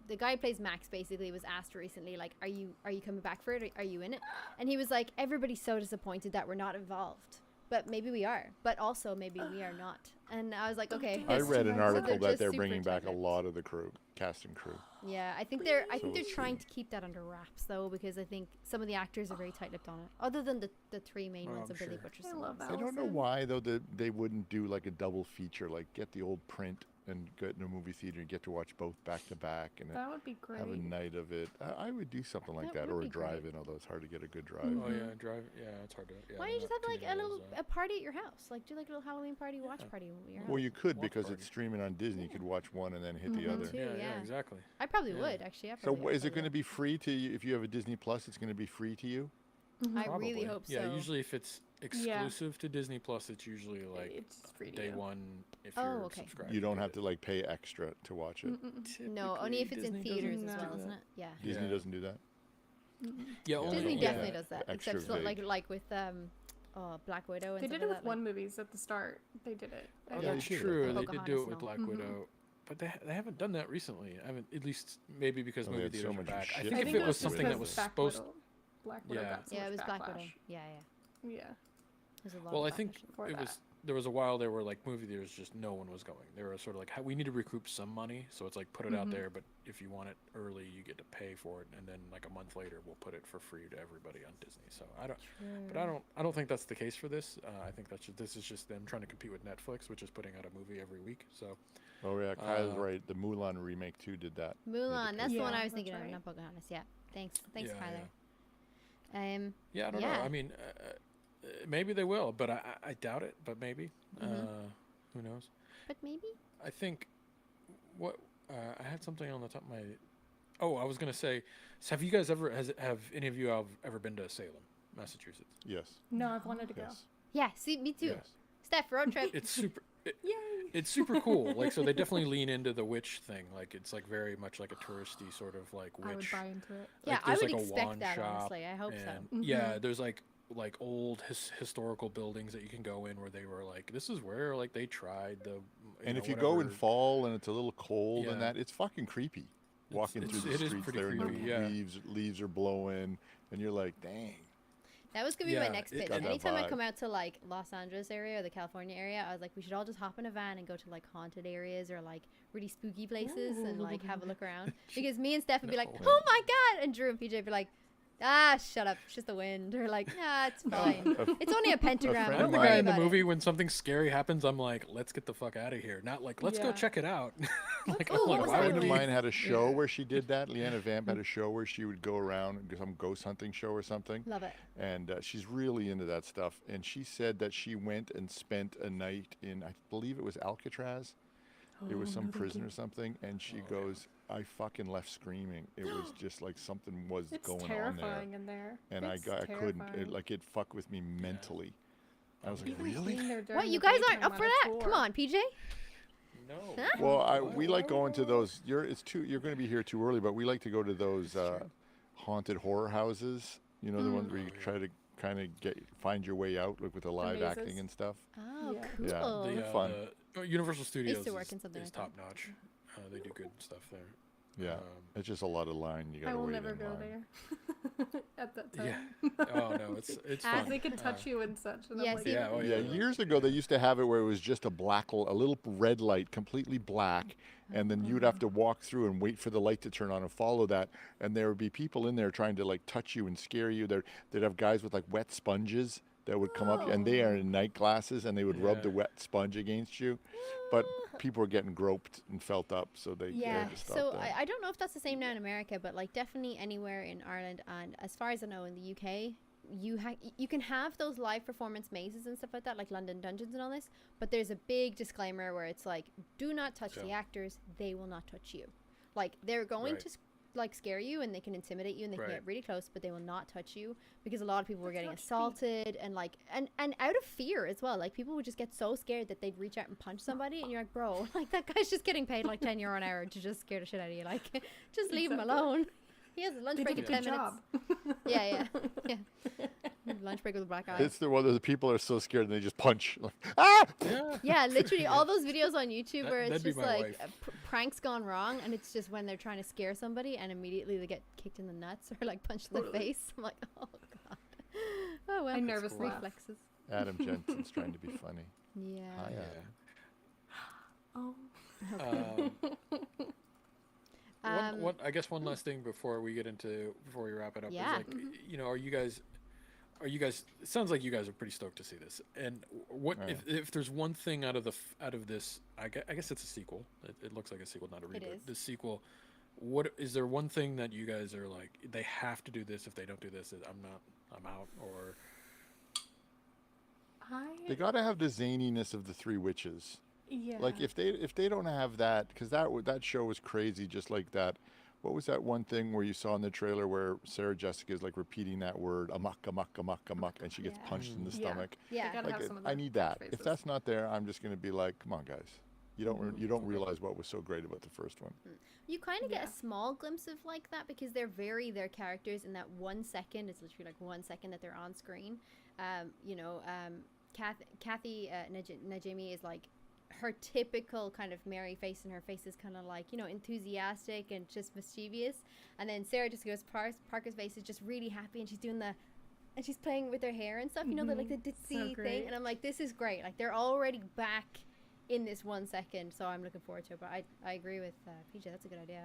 The guy who plays Max basically was asked recently, like, are you coming back for it? Are you in it? And he was like, everybody's so disappointed that we're not involved. But maybe we are. But also maybe we are not. And I was like, okay. I read an So article they're that just they're super bringing back a tight-lipped. lot of the crew, cast and crew. Yeah, I think they're we'll trying see. to keep that under wraps though, because I think some of the actors are very tight-lipped on it. Other than the three main Oh, ones I'm of Billy sure. Butcherson. I love that. I don't know Allison. why though they wouldn't do like a double feature, like get the old print and get in a movie theater and get to watch both back to back and That would be great. have a night of it. I would do something like That that, would or a be great. drive-in, although it's hard to get a good drive. Oh yeah, drive. Yeah, it's hard to. Yeah, Why don't you just not have too like many a of little those, a party at your house? Like do like a little Halloween party watch party at your house. Well, you could Watch because party. it's streaming on Disney. You could watch one and then hit the Mhm. other. Too, Yeah, yeah. exactly. I probably Yeah. would actually. I So probably is it going to would. be free to you if you have a Disney Plus? It's going to be free to you. Mhm. I Probably. really hope so. Yeah, usually if it's exclusive to Disney Plus, it's usually like It's free to day you. one if Oh, you're okay. subscribed. You don't get have it. to like pay extra to watch it. Mm-mm. No, only if it's in Disney doesn't theaters as do well, that. isn't it? Yeah. Disney Yeah. doesn't do that. Yeah, Yeah, only Disney yeah. definitely does that, Extra except for, vague. like with Black Widow and They stuff did it like with that, one movies at the start. They did it. I Oh, Yeah, think. that's they did it. true. They did Pocahontas do it and with all. Black Mhm. Widow, but they haven't done that recently. I haven't, at least maybe because Oh, they movie had so theaters are much back. I shit think I if think it was just something that because was Black supposed, Widow, Black Widow Yeah. got so Yeah, it much was Black Widow. backlash. Yeah. Yeah. There's a lot well, I of think backlash. for it that. was there was a while there where like movie theaters just no one was going. They were sort of like, we need to recoup some money, so it's like put it out Mhm. there, but if you want it early, you get to pay for it, and then like a month later, we'll put it for free to everybody on Disney. So I don't think that's the case for this. I think this is just them trying to compete with Netflix, which is putting out a movie every week. So Oh yeah, Kyle's Uh, right. The Mulan remake too did that. Mulan, that's the one Yeah, I was that's thinking of, right. not Pocahontas. Yeah. Thanks, Yeah, Kyler. yeah, I don't know. Yeah. I mean, maybe they will, but I doubt it. But maybe. Mhm. Who knows? But maybe. I think what I had something on the top of my. Oh, I was gonna say, so have you guys have any of you ever been to Salem, Massachusetts? Yes. No, I've wanted to go. Yes. Yeah. See, me too. Yes. Steph, road trip. It's super. Yay! It's super cool. Like, so they definitely lean into the witch thing. Like, it's like very much like a touristy sort of like I would witch. buy into it. Yeah, like, I there's, would like, a expect wand that, shop, honestly. I hope so. and yeah, Mhm. there's like old historical buildings that you can go in where they were like, this is where like they tried the. And know, if you go in whatever- fall and it's a little cold and Yeah. that, it's fucking creepy. Walking through the it is streets pretty there, and creepy, the yeah. leaves are blowing, and you're like, dang. That was gonna be my Yeah, next it pitch. got that Anytime I vibe. come out to like Los Angeles area or the California area, I was like, we should all just hop in a van and go to like haunted areas or like really spooky places and like have a look around. Because me and Steph would be like, No. oh my god, and Drew and PJ would be like, ah, shut up, it's just the wind, or like, nah, it's fine. It's only a pentagram. friend Don't I'm the of worry guy in the about movie it. when something scary happens. I'm like, let's get the fuck out of here. Not like, let's go Yeah. check it out. like, go. I'm What like, was why that would friend of we? mine had a show where she did that. Leanna Vamp had a show where she would go around and do some ghost hunting show or something. Love it. And she's really into that stuff. And she said that she went and spent a night in, I believe it was Alcatraz. It was some prison or something. And she goes, I fucking left screaming. It was just like something was It's going on terrifying there. in there. And It's I couldn't. terrifying. It fucked with me mentally. I was like, Even really? being there What, during you the guys aren't daytime up for on a that? tour. Come on, PJ. No. Huh? Well, we like going to those. You're going to be here too early, but we like to go to those haunted horror houses. You know, the ones where you try to kind of find your way out, like with the live mazes. acting and stuff. Oh, Yeah. cool. Yeah. The, They're fun. Universal Studios to work in something is like that. top notch. They do good stuff there. Yeah, it's just a lot of line. You got I to will wait never in go line. there at that time. Yeah. Oh no, it's Ah, fun. They can touch you and such. And Yeah, I'm like, see, Yeah, oh, Yeah, yeah. years ago they used to have it where it was just a little red light, completely black, and then you'd have to walk through and wait for the light to turn on and follow that, and there would be people in there trying to like touch you and scare you. They'd have guys with like wet sponges that would come up, and they are in night glasses, and they would rub the wet sponge against you. But people were getting groped and felt up, so they had to stop so that. I don't know if that's the same now in America, but like definitely anywhere in Ireland, and as far as I know in the UK, you can have those live performance mazes and stuff like that, like London Dungeons and all this, but there's a big disclaimer where it's like, do not touch the actors, they will not touch you. Like they're going to like scare you, and they can intimidate you, and they can get really close, but they will not touch you, because a lot of people were getting assaulted and like and out of fear as well. Like people would just get so scared that they'd reach out and punch somebody, and you're like, bro, like that guy's just getting paid like €10 an hour to just scare the shit out of you. Like just leave him alone. He has a lunch break in 10 minutes. Yeah. Lunch break with a black eye. It's the one that the people are so scared and they just punch. Like, ah! Yeah, literally all those videos on YouTube where it's just like pranks gone wrong, and it's just when they're trying to scare somebody and immediately they get kicked in the nuts or like punched in the face. I'm like, oh god. Oh well. I nervous laugh. Reflexes. Adam Jensen's trying to be funny. Yeah. Hi, Adam. Oh. I guess one last thing before we wrap it up is like, you know, are you guys? It sounds like you guys are pretty stoked to see this. And what if there's one thing out of this? I guess it's a sequel. It looks like a sequel, not a reboot. It is. The sequel. What is there one thing that you guys are like, they have to do this? If they don't do this, I'm out. Or they got to have the zaniness of the Three Witches. Yeah. Like if they don't have that, because that show was crazy, just like that. What was that one thing where you saw in the trailer where Sarah Jessica is like repeating that word amok, and she gets punched in the stomach? Yeah. Like I need that. If that's not there, I'm just going to be like, come on, guys. You don't realize what was so great about the first one. You kind of get a small glimpse of like that, because they're their characters in that 1 second. It's literally like 1 second that they're on screen. Kathy Najimy is like her typical kind of merry face, and her face is kind of like, you know, enthusiastic and just mischievous. And then Sarah Jessica Parker's face is just really happy, and she's doing and she's playing with her hair and stuff, you know, like the ditzy thing. And I'm like, this is great. Like they're already back in this 1 second, so I'm looking forward to it. But I agree with PJ. That's a good idea.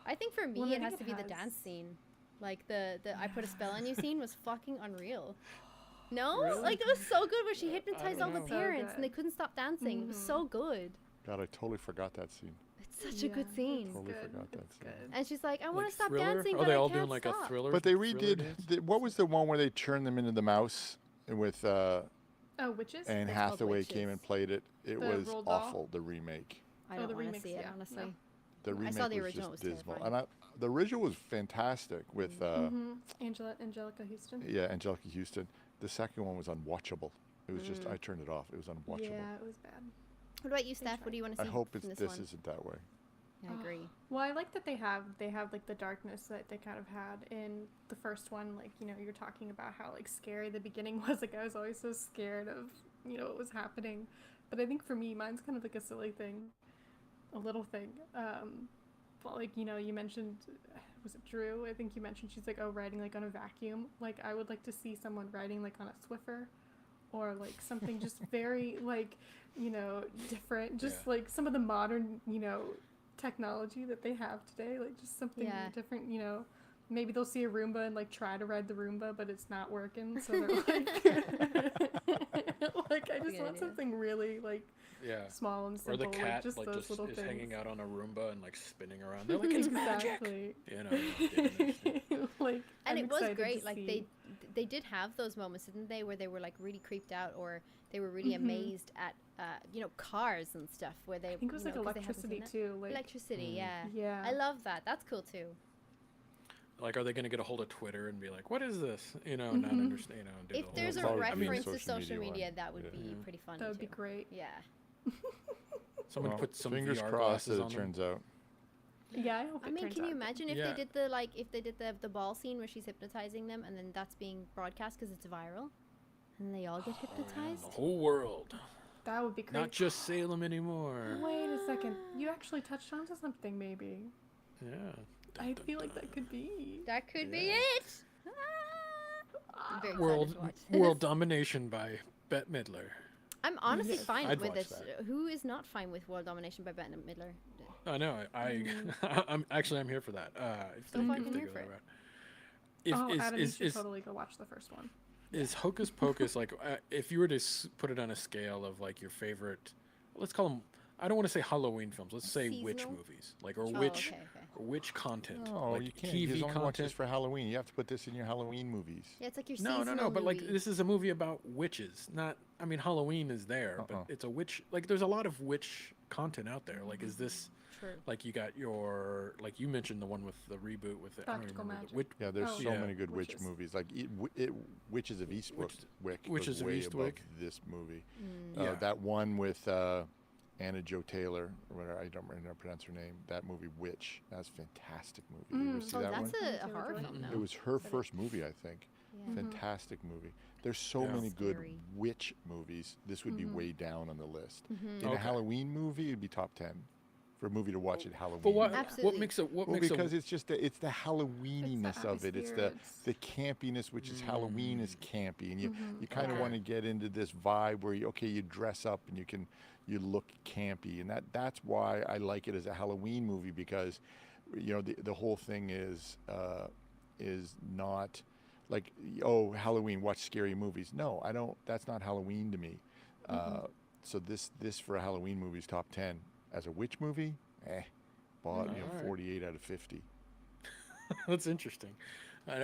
I think for me, it has to be the dance scene. Like the I put a spell on you scene was fucking unreal. No? Really? Like it was so good where she hypnotized all the know. parents So and they couldn't stop dancing. It was so good. God, I totally forgot that scene. It's such a good scene. Totally forgot that scene. And she's like, I want to stop Thriller? dancing, Are but they I all can't doing like stop. a thriller? But they thriller redid. dance? What was the one where they turned them into the mouse with Witches? Anne It's called Hathaway came Witches. and played it? It The was Roald Dahl? awful. The remake. I Oh, don't the want to remix, see it, yeah. honestly. No. The remake saw the was original, just it was dismal. terrifying. And the original was fantastic with Angelica Houston. Angelica Houston. The second one was unwatchable. It was just I turned it off. It was unwatchable. Yeah, it was bad. What about you, Steph? What do you want to I see hope from this this one? isn't that way. I agree. Well, I like that they have like the darkness that they kind of had in the first one. Like, you know, you're talking about how like scary the beginning was. Like I was always so scared of, you know, what was happening. But I think for me, mine's kind of like a silly thing, a little thing. But like, you know, you mentioned, was it Drew? I think you mentioned she's like, riding like on a vacuum. Like I would like to see someone riding like on a Swiffer, or like something just very like, you know, different. Just like some of the modern, you know, technology that they have today, like just something different, you know. Maybe they'll see a Roomba and like try to ride the Roomba, but it's not working, so they're like I just want something really like small and simple. Or the cat like just little is things. hanging out on a Roomba and like spinning around. They're like, it's magic. You know. Like, and I'm it was excited great. to Like see. they did have those moments, didn't they, where they were like really creeped out, or they were really amazed at you know, cars and stuff, where they I think it was like 'cause they haven't seen electricity it. too. Like Electricity, yeah. Yeah. I love that. That's cool too. Like, are they going to get a hold of Twitter and be like, what is this? You know, not understand. You know, and do If the there's a whole probably reference to social social media media, one. that would be pretty funny That would too. be great. Yeah. Someone Well, put some fingers VR crossed glasses that on it them. turns out. Yeah, I hope I it mean, turns can you out. imagine if Yeah. they did the ball scene where she's hypnotizing them, and then that's being broadcast because it's viral, and they all get hypnotized? The whole world. That would be great. Not just Salem anymore. Wait a second. You actually touched onto something, maybe. Yeah. I feel like that could be. That could be it. I'm very excited World to watch. world domination by Bette Midler. I'm honestly fine I'd with watch this. that. Who is not fine with world domination by Bette Midler? I know. I'm here for that. If So they, fucking if they here go for that it. route. If, Adam, you should is totally go watch the first one. Is Hocus Pocus like if you were to put it on a scale of like your favorite, let's call them. I don't want to say Halloween films. Let's say witch Seasonal? movies, like or Oh, witch okay, okay. or witch content. No, like you can't. TV You just only watch this content. for Halloween. You have to put this in your Halloween movies. Yeah, it's like your No, seasonal but like movie. this is a movie about witches. Not, I mean, Halloween is there, but it's a witch. Like, there's a lot of witch content out there. Like, is this True. like you got your like you mentioned the one with the reboot with the, I don't Practical remember Magic. the witch. Yeah, there's Oh, so yeah. many good Witches. witch movies. Like Witches of Eastwick Witches goes of way Eastwick. above this movie. Yeah. That one with Anna Jo Taylor, or whatever, I don't remember how to pronounce her name. That movie, Witch, that's a fantastic movie. You ever see Oh, that that's one? a horror film now. It was her first movie, I think. Yeah. Fantastic movie. There's so Yeah. many good Scary. witch movies. This would be way down on the list. In a Okay. Halloween movie, it'd be top 10 for a movie to watch at Halloween. But what Absolutely. makes it what Well, makes because it it's just it's the Halloweeniness of it. It's atmosphere, the campiness, which is Halloween is campy, and you kind of Yeah. want to get into this vibe where you dress up and you look campy, and that's why I like it as a Halloween movie, because the whole thing is not like, oh, Halloween, watch scary movies. No, I don't. That's not Halloween to me. So this for a Halloween movie is top 10. As a witch movie, bought Alright. 48 out of 50. That's interesting.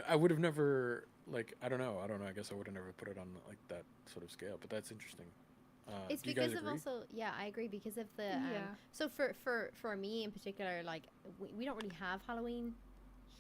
I would have never like I don't know. I guess I would have never put it on like that sort of scale. But that's interesting. It's do you guys because of agree? also, yeah, I agree, because of the Yeah. so for me in particular, like we don't really have Halloween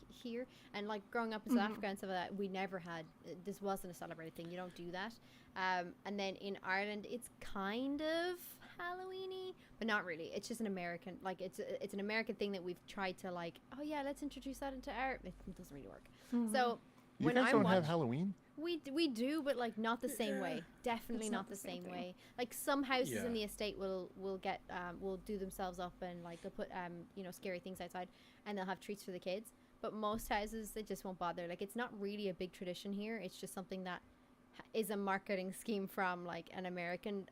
here, and like growing up in South Africa and stuff like that, we never had, this wasn't a celebrated thing. You don't do that. And then in Ireland, it's kind of Halloweeny, but not really. It's just an American, like it's an American thing that we've tried to like, oh yeah, let's introduce that into art. It doesn't really work. So You when guys I don't watch, have Halloween? we do, but like not the same way. Definitely It's not not the the same same thing. way. Like some houses Yeah. in the estate will get will do themselves up, and like they'll put scary things outside, and they'll have treats for the kids. But most houses, they just won't bother. Like it's not really a big tradition here. It's just something that is a marketing scheme from like an American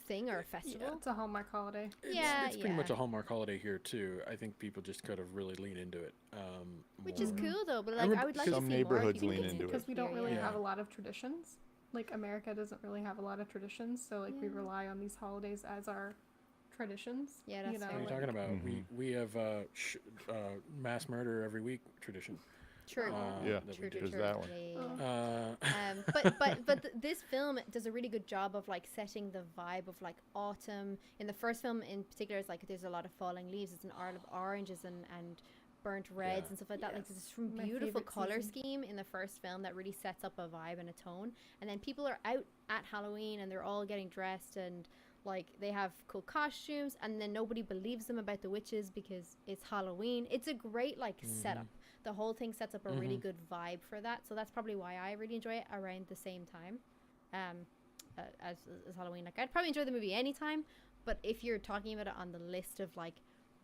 thing or a festival. Yeah, it's a Hallmark holiday. It's pretty much yeah. a Hallmark holiday here too. I think people just kind of really lean into it. Which is more. cool though, but like remember I would like to some see neighborhoods more lean people into it. Because we don't here, really yeah. have a lot of traditions. Like America doesn't really have a lot of traditions, so like we rely on these holidays as our traditions. Yeah, that's What are fair. you talking about? We have mass murder every week tradition. True. Yeah, that we True, do. true, there's true. that one. Yeah, yeah. But this film does a really good job of like setting the vibe of like autumn. In the first film in particular, it's like there's a lot of falling leaves. It's an art of oranges and burnt reds Yeah. and stuff like that. Like Yes, there's this my beautiful favorite color season. scheme in the first film that really sets up a vibe and a tone. And then people are out at Halloween and they're all getting dressed and like they have cool costumes, and then nobody believes them about the witches because it's Halloween. It's a great like setup. The whole thing sets up a really good vibe for that. So that's probably why I really enjoy it around the same time as Halloween. Like I'd probably enjoy the movie anytime, but if you're talking about it on the list of like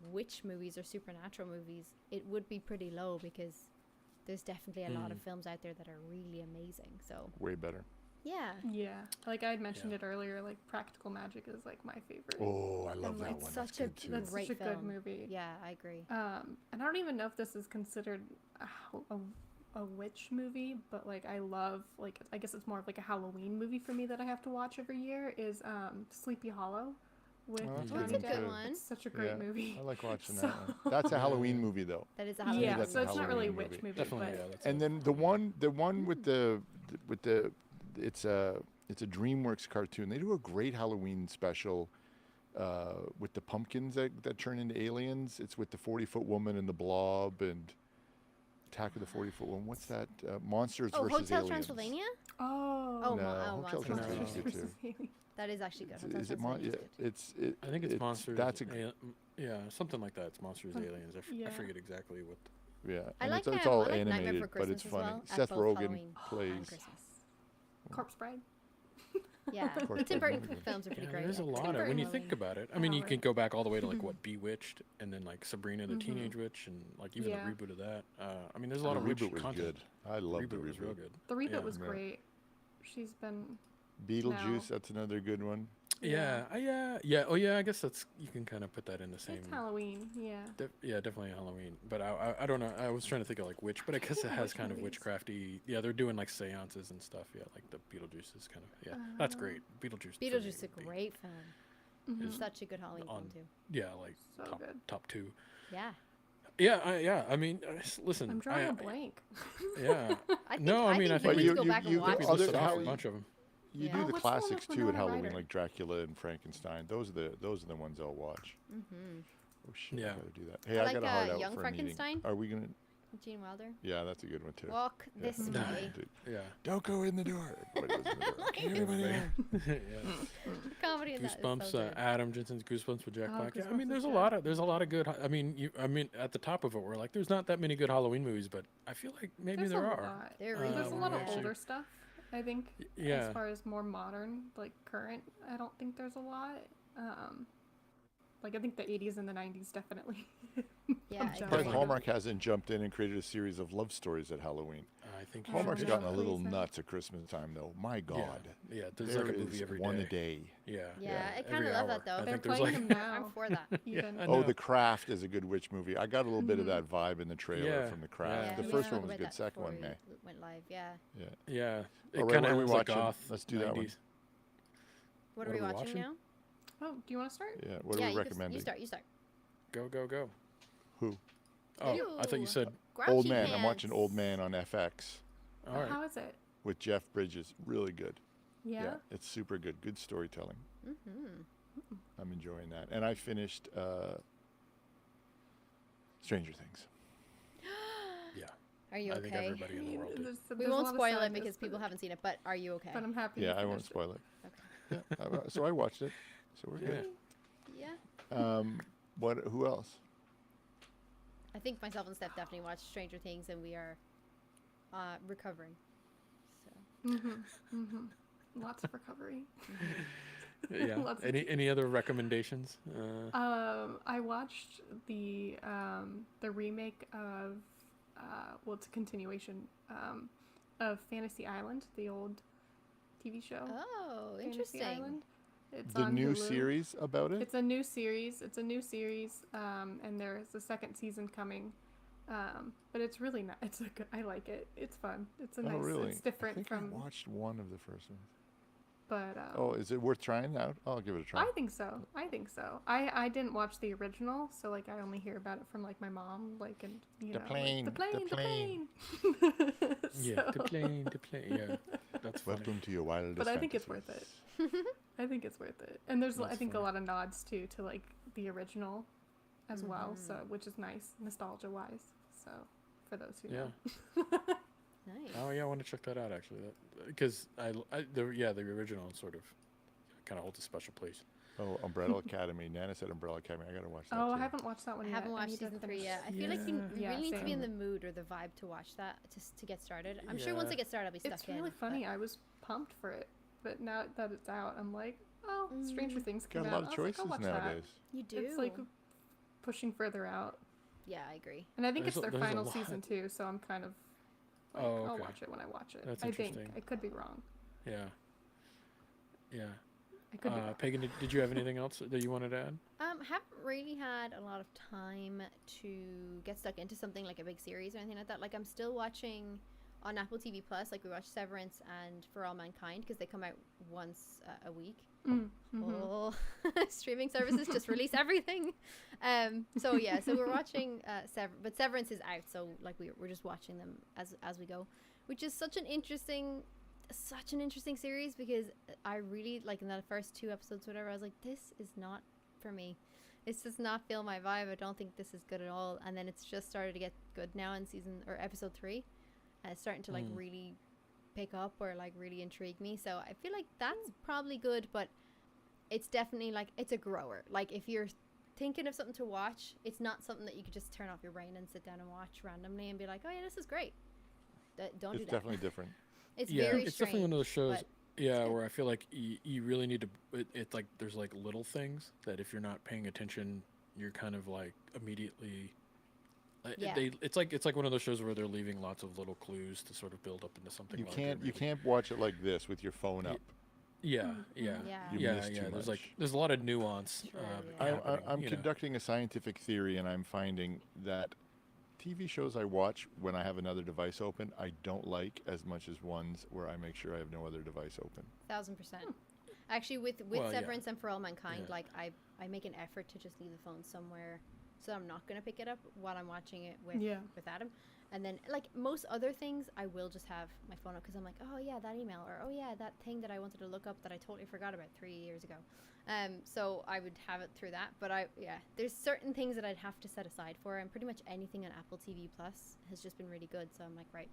witch movies or supernatural movies, it would be pretty low because there's definitely a lot of films out there that are really amazing. So Way better. yeah. Yeah, like I had mentioned it earlier. Like Practical Magic is like my favorite. Oh, I love that It's one. such That's a good too. That's great such a good film. movie. Yeah, I agree. And I don't even know if this is considered a witch movie, but like I love, like I guess it's more of like a Halloween movie for me that I have to watch every year is Sleepy Hollow with Oh, that's Johnny good. That's a Depp. good one. It's such a great Yeah, movie. I like watching So- that one. That's a Halloween movie though. That is a Halloween Yeah, that's so a it's not really a Halloween witch movie. movie, Definitely, but yeah. That's And then the one with the it's a DreamWorks cartoon. They do a great Halloween special with the pumpkins that turn into aliens. It's with the 40-foot woman and the blob and Attack of the 40-foot woman. What's that? Monsters Oh, versus Hotel aliens. Transylvania? oh, Oh, No, Monsters Hotel Transylvania versus is good versus too. Alien. That is actually good. Hotel Is it Transylvania is good. I think it's monsters. That's a yeah, something like that. It's monsters, aliens. I yeah. forget exactly what. yeah. I and like it's I all like Nightmare animated, for but it's Christmas as funny. well, at Seth both Rogen Halloween and plays. Christmas. Corpse Bride. Yeah, course, the Tim Bride Burton movie. films are pretty Yeah, great. there's a yeah. lot Tim of when you Burton. think about it. I mean, you right. can go back all the way to like what Bewitched, and then like Sabrina the Teenage Witch, and like even Yeah. the reboot of that. I mean, there's a lot The of witch reboot was content. good. I love the Reboot was real good. The reboot Yeah. was Yeah. great. She's been Beetlejuice, that's another good one. Yeah. Yeah. Oh, yeah. I guess that's you can kind of put that in the same. It's Halloween, yeah. Yeah, definitely Halloween. But I don't know. I was trying to think of like witch, but I guess it has kind of movies. witchcrafty. Yeah, they're doing like seances and stuff. Yeah, like the Beetlejuice is kind of that's great. Beetlejuice. for me Beetlejuice is a would be great film. Mhm. It's such a good Halloween film on- too. Yeah, like So good. top two. Yeah. Yeah. I mean, listen. I'm drawing a blank. Yeah. I think, No, I mean, I think think we you- need to go you- back you- and watch you- it. other listed off a Halloween- bunch of them. You Yeah. do Oh, the what's the one classics with too at Winona Halloween, Ryder? like Dracula and Frankenstein. Those are the ones I'll watch. Mm-hmm. Oh shit, Yeah. I gotta do that. Hey, I I, like, got a heart out Young for a Frankenstein. meeting. Are we gonna? Gene Wilder. Yeah, that's a good one too. Walk Yeah. this Nah. way. Dude, Yeah. don't go in the door. Everybody goes in the door. Can everybody hear? Yeah. Comedy in that is so Goosebumps. good. Adam Jensen's Goosebumps with Jack Oh, Black. Yeah, I Goosebumps mean, with there's a lot of good. I mean, at the top of it, we're like, there's not that many good Halloween movies, but I feel like maybe There's there a are. lot. There Uh, really There's a lot of actually- older stuff, I think. Yeah. As far as more modern, like current, I don't think there's a lot. Like I think the 80s and the 90s definitely. Yeah, Jumped out. But agree. Hallmark hasn't jumped in and created a series of love stories at Halloween. I think you Hallmark's should. Yeah. gotten a little Please, nuts at Christmas time, though. My God, Yeah, there's there like a movie is every one day. a day. Yeah. Yeah, I kind every of love hour. that though. I They're think there's playing like them now. I'm for that. Even. I Oh, know. The Craft is a good witch movie. I got a little bit of Mhm. that vibe in the trailer Yeah, from The Craft. yeah. The we first spoke one was about good. that Second one, before meh. we went live. Yeah. Yeah. Yeah. It All right, kind what of are we has like watching? goth. Let's do that one. 90s. What are we watching now? Oh, do you want to start? Yeah. What yeah, are we you recommending? You start. You start. Go. Who? Oh, I thought you You. said. Old Grouchy Man. I'm watching Pants. Old Man on FX All right. How is it? with Jeff Bridges. Really good. Yeah. It's super good. Good storytelling. Mm-hmm. I'm enjoying that. And I finished Stranger Things. Yeah. Are you I think okay? everybody in the world did. We won't spoil it because people haven't seen it. But are you okay? But I'm happy. Yeah, you I won't finished it. spoil it. Okay. Yeah, so I watched it. So we're Yeah. good. Yeah. Who else? I think myself and Steph definitely watched Stranger Things, and we are recovering. So. Lots of recovery. Yeah. Lots of Any other recommendations? I watched the remake of well, it's a continuation of Fantasy Island, the old TV show. Oh, Fantasy interesting. Island. It's The on new Hulu. series about it? It's a new series. And there's a second season coming. But it's really nice. It's a good. I like it. It's fun. It's a nice. Oh, really? It's different I think from. I watched one of the first ones. But Oh, is it worth trying out? I'll give it a try. I think so. I didn't watch the original, so like I only hear about it from like my mom, like and you The know, plane, like, the the plane. Yeah. So- The plane. Yeah. That's funny. Welcome to your wildest But I think it's worth it. fantasies. I think it's worth it, and there's I That's think funny. a lot of nods too to like the original, as well. So which is nice, nostalgia wise. So for those who Yeah. know. Nice. Oh yeah, I want to check that out actually. Because the original sort of kind of holds a special place. Oh, Umbrella Academy. Nana said Umbrella Academy. I gotta watch that. Oh, too. I haven't watched that one I yet. haven't watched need to season 3 finish- yet. I feel like you Yeah, really need to be in the same. mood or the vibe to watch that to get started. I'm sure once Yeah. I get started, I'll be stuck It's in. really but- funny. I was pumped for it, but now that it's out, I'm like, oh, Stranger Things came Got a out. lot of I was like, choices I'll watch nowadays. You do. That. It's like pushing further out, yeah, I agree. and I think There's it's their there's a final lot. season too. So I'm kind of like, Oh, I'll okay. watch it when I watch it. That's I think interesting. I could be wrong. Yeah. Yeah. I could be wrong. Pagan, did you have anything else that you wanted to add? Haven't really had a lot of time to get stuck into something like a big series or anything like that. Like I'm still watching on Apple TV Plus. Like we watch Severance and For All Mankind because they come out once a week. Oh, streaming services just release everything. So yeah, so we're watching but Severance is out, so like we're just watching them as we go, which is such an interesting series because I really like in the first 2 episodes, whatever. I was like, this is not for me. This does not feel my vibe. I don't think this is good at all. And then it's just started to get good now in episode 3, and it's starting to like really pick up or like really intrigue me. So I feel like that's probably good, but it's definitely like it's a grower. Like if you're thinking of something to watch, it's not something that you could just turn off your brain and sit down and watch randomly and be like, oh yeah, this is great. Don't do It's that. definitely different. It's Yeah, very it's strange. definitely one of those shows. but Yeah, good. where I feel like you really need to. It's like there's like little things that if you're not paying attention, you're kind of like immediately. Yeah. It's like one of those shows where they're leaving lots of little clues to sort of build up into something. You larger, can't maybe. watch it like this with your phone Ye- up. Yeah, yeah, Yeah. You yeah, miss yeah. too There's much. there's a lot of nuance. True, yeah. I'm you know. conducting a scientific theory, and I'm finding that TV shows I watch when I have another device open, I don't like as much as ones where I make sure I have no other device open. 1000%. Actually, with Well, yeah. Severance and For All Mankind, Yeah. like I make an effort to just leave the phone somewhere, so I'm not gonna pick it up while I'm watching it with Adam. And then like most other things, I will just have my phone up because I'm like, oh yeah, that email, or oh yeah, that thing that I wanted to look up that I totally forgot about 3 years ago. So I would have it through that. But there's certain things that I'd have to set aside for, and pretty much anything on Apple TV Plus has just been really good. So I'm like, right,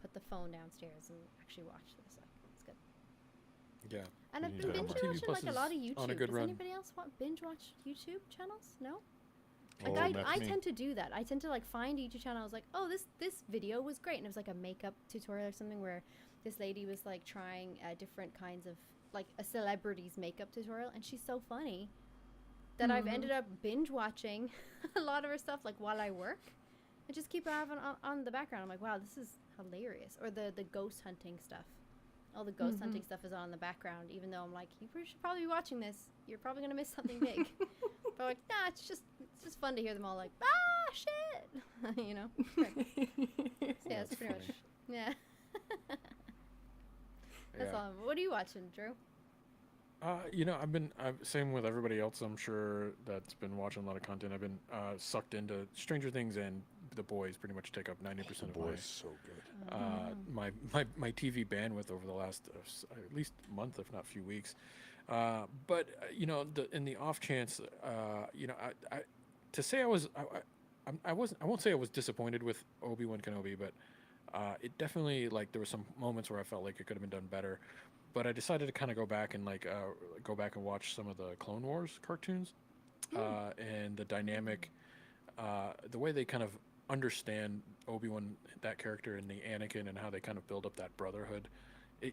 put the phone downstairs and actually watch this. Like, it's good. Yeah. And I've need been to binge have more. watching TV like a Plus lot of is YouTube. on a good Does run. anybody else binge watch YouTube channels? No. Oh, Like that's I me. tend to do that. I tend to like find a YouTube channel. I was like, oh, this video was great, and it was like a makeup tutorial or something where this lady was like trying different kinds of like a celebrity's makeup tutorial, and she's so funny that I've ended up binge watching a lot of her stuff like while I work, and just keep having on the background. I'm like, wow, this is hilarious. Or the ghost hunting stuff. All the ghost hunting stuff is on in the background, even though I'm like, you should probably be watching this. You're probably gonna miss something big. But like, nah, it's just fun to hear them all like, shit, you know. Yeah, it's pretty much. Yeah. That's Yeah. all. What are you watching, Drew? You know, I'm same with everybody else. I'm sure that's been watching a lot of content. I've been sucked into Stranger Things and The Boys. Pretty much take up 90% of Boy, so good. my TV bandwidth over the last at least month, if not few weeks. But you know, in the off chance, you know, I to say I won't say I was disappointed with Obi-Wan Kenobi, but it definitely, like, there were some moments where I felt like it could have been done better. But I decided to kind of go back and watch some of the Clone Wars cartoons, and the dynamic, the way they kind of understand Obi-Wan, that character, and the Anakin, and how they kind of build up that brotherhood.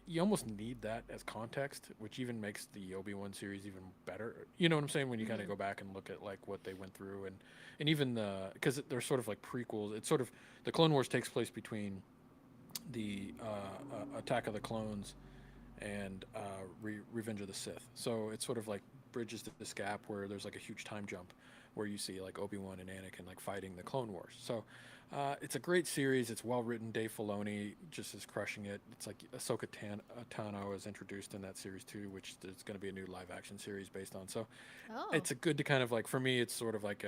You almost need that as context, which even makes the Obi-Wan series even better. You know what I'm saying? When you kind of go back and look at like what they went through, and even because they're sort of like prequels. It's sort of, the Clone Wars takes place between the Attack of the Clones and Revenge of the Sith. So it's sort of like bridges this gap where there's like a huge time jump where you see like Obi-Wan and Anakin like fighting the Clone Wars. So it's a great series. It's well written. Dave Filoni just is crushing it. It's like Ahsoka Tano is introduced in that series too, which there's going to be a new live action series based on. So it's a good to kind of like, for me, it's sort of like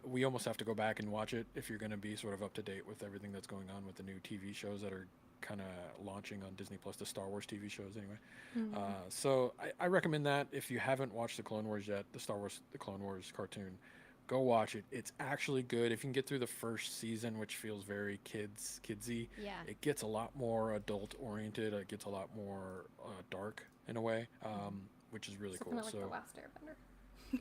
we almost have to go back and watch it if you're going to be sort of up to date with everything that's going on with the new TV shows that are kind of launching on Disney Plus, the Star Wars TV shows anyway. So I recommend that. If you haven't watched the Clone Wars yet, the Clone Wars cartoon, go watch it. It's actually good. If you can get through the first season, which feels very kidsy, it gets a lot more adult oriented. It gets a lot more dark in a way, which is really cool. Kind of like So The Last Airbender.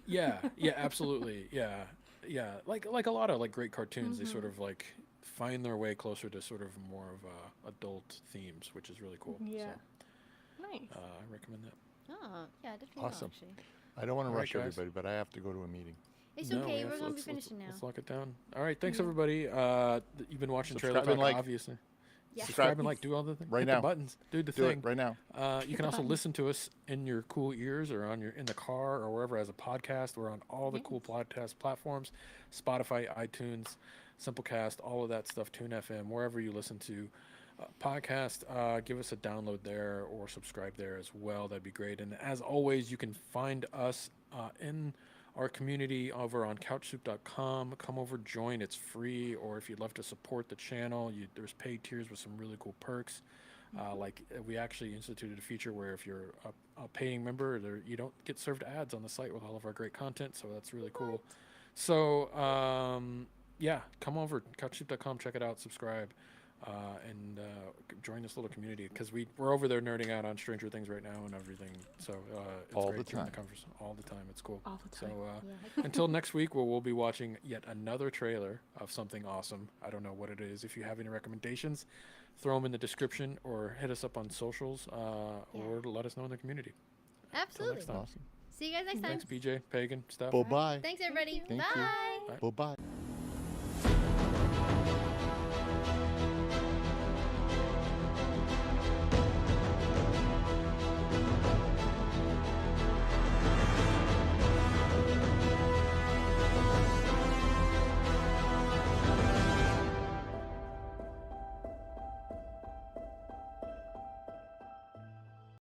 yeah, absolutely, yeah. Like a lot of like great cartoons, they sort of like find their way closer to sort of more of adult themes, which is really cool. Yeah. So, Nice. I recommend that. Oh, yeah, definitely. Awesome. Actually. I don't want to All right, rush guys. everybody, but I have to go to a meeting. It's No, okay. we We're have- gonna be let's- finishing now. Let's lock it down. All right, thanks everybody. You've been watching Trailer Subscribe and Talk, like. obviously. Yeah. Subscribe and like, do all the things. Right Hit now. the buttons. Do the Do thing. it right now. You can also listen to us in your cool ears or in the car or wherever as a podcast. We're on all the cool podcast platforms: Spotify, iTunes, Simplecast, all of that stuff. Tune FM, wherever you listen to podcast. Give us a download there or subscribe there as well. That'd be great. And as always, you can find us in our community over on CouchSoup.com. Come over, join. It's free. Or if you'd love to support the channel, there's paid tiers with some really cool perks. Like we actually instituted a feature where if you're a paying member, you don't get served ads on the site with all of our great content. So that's really cool. So yeah, come over, CouchSoup.com, check it out, subscribe, and join this little community, because we're over there nerding out on Stranger Things right now and everything. So it's All great the hearing time. conversation all the time. It's cool. All the time. So until next week, where we'll be watching yet another trailer of something awesome. I don't know what it is. If you have any recommendations, throw them in the description or hit us up on socials, or let us know in the community. Absolutely. next time. Awesome. See you guys next time. Thanks, BJ, Pagan, Steph. Bye-bye. Thanks, everybody. Thank Bye. you. Bye-bye.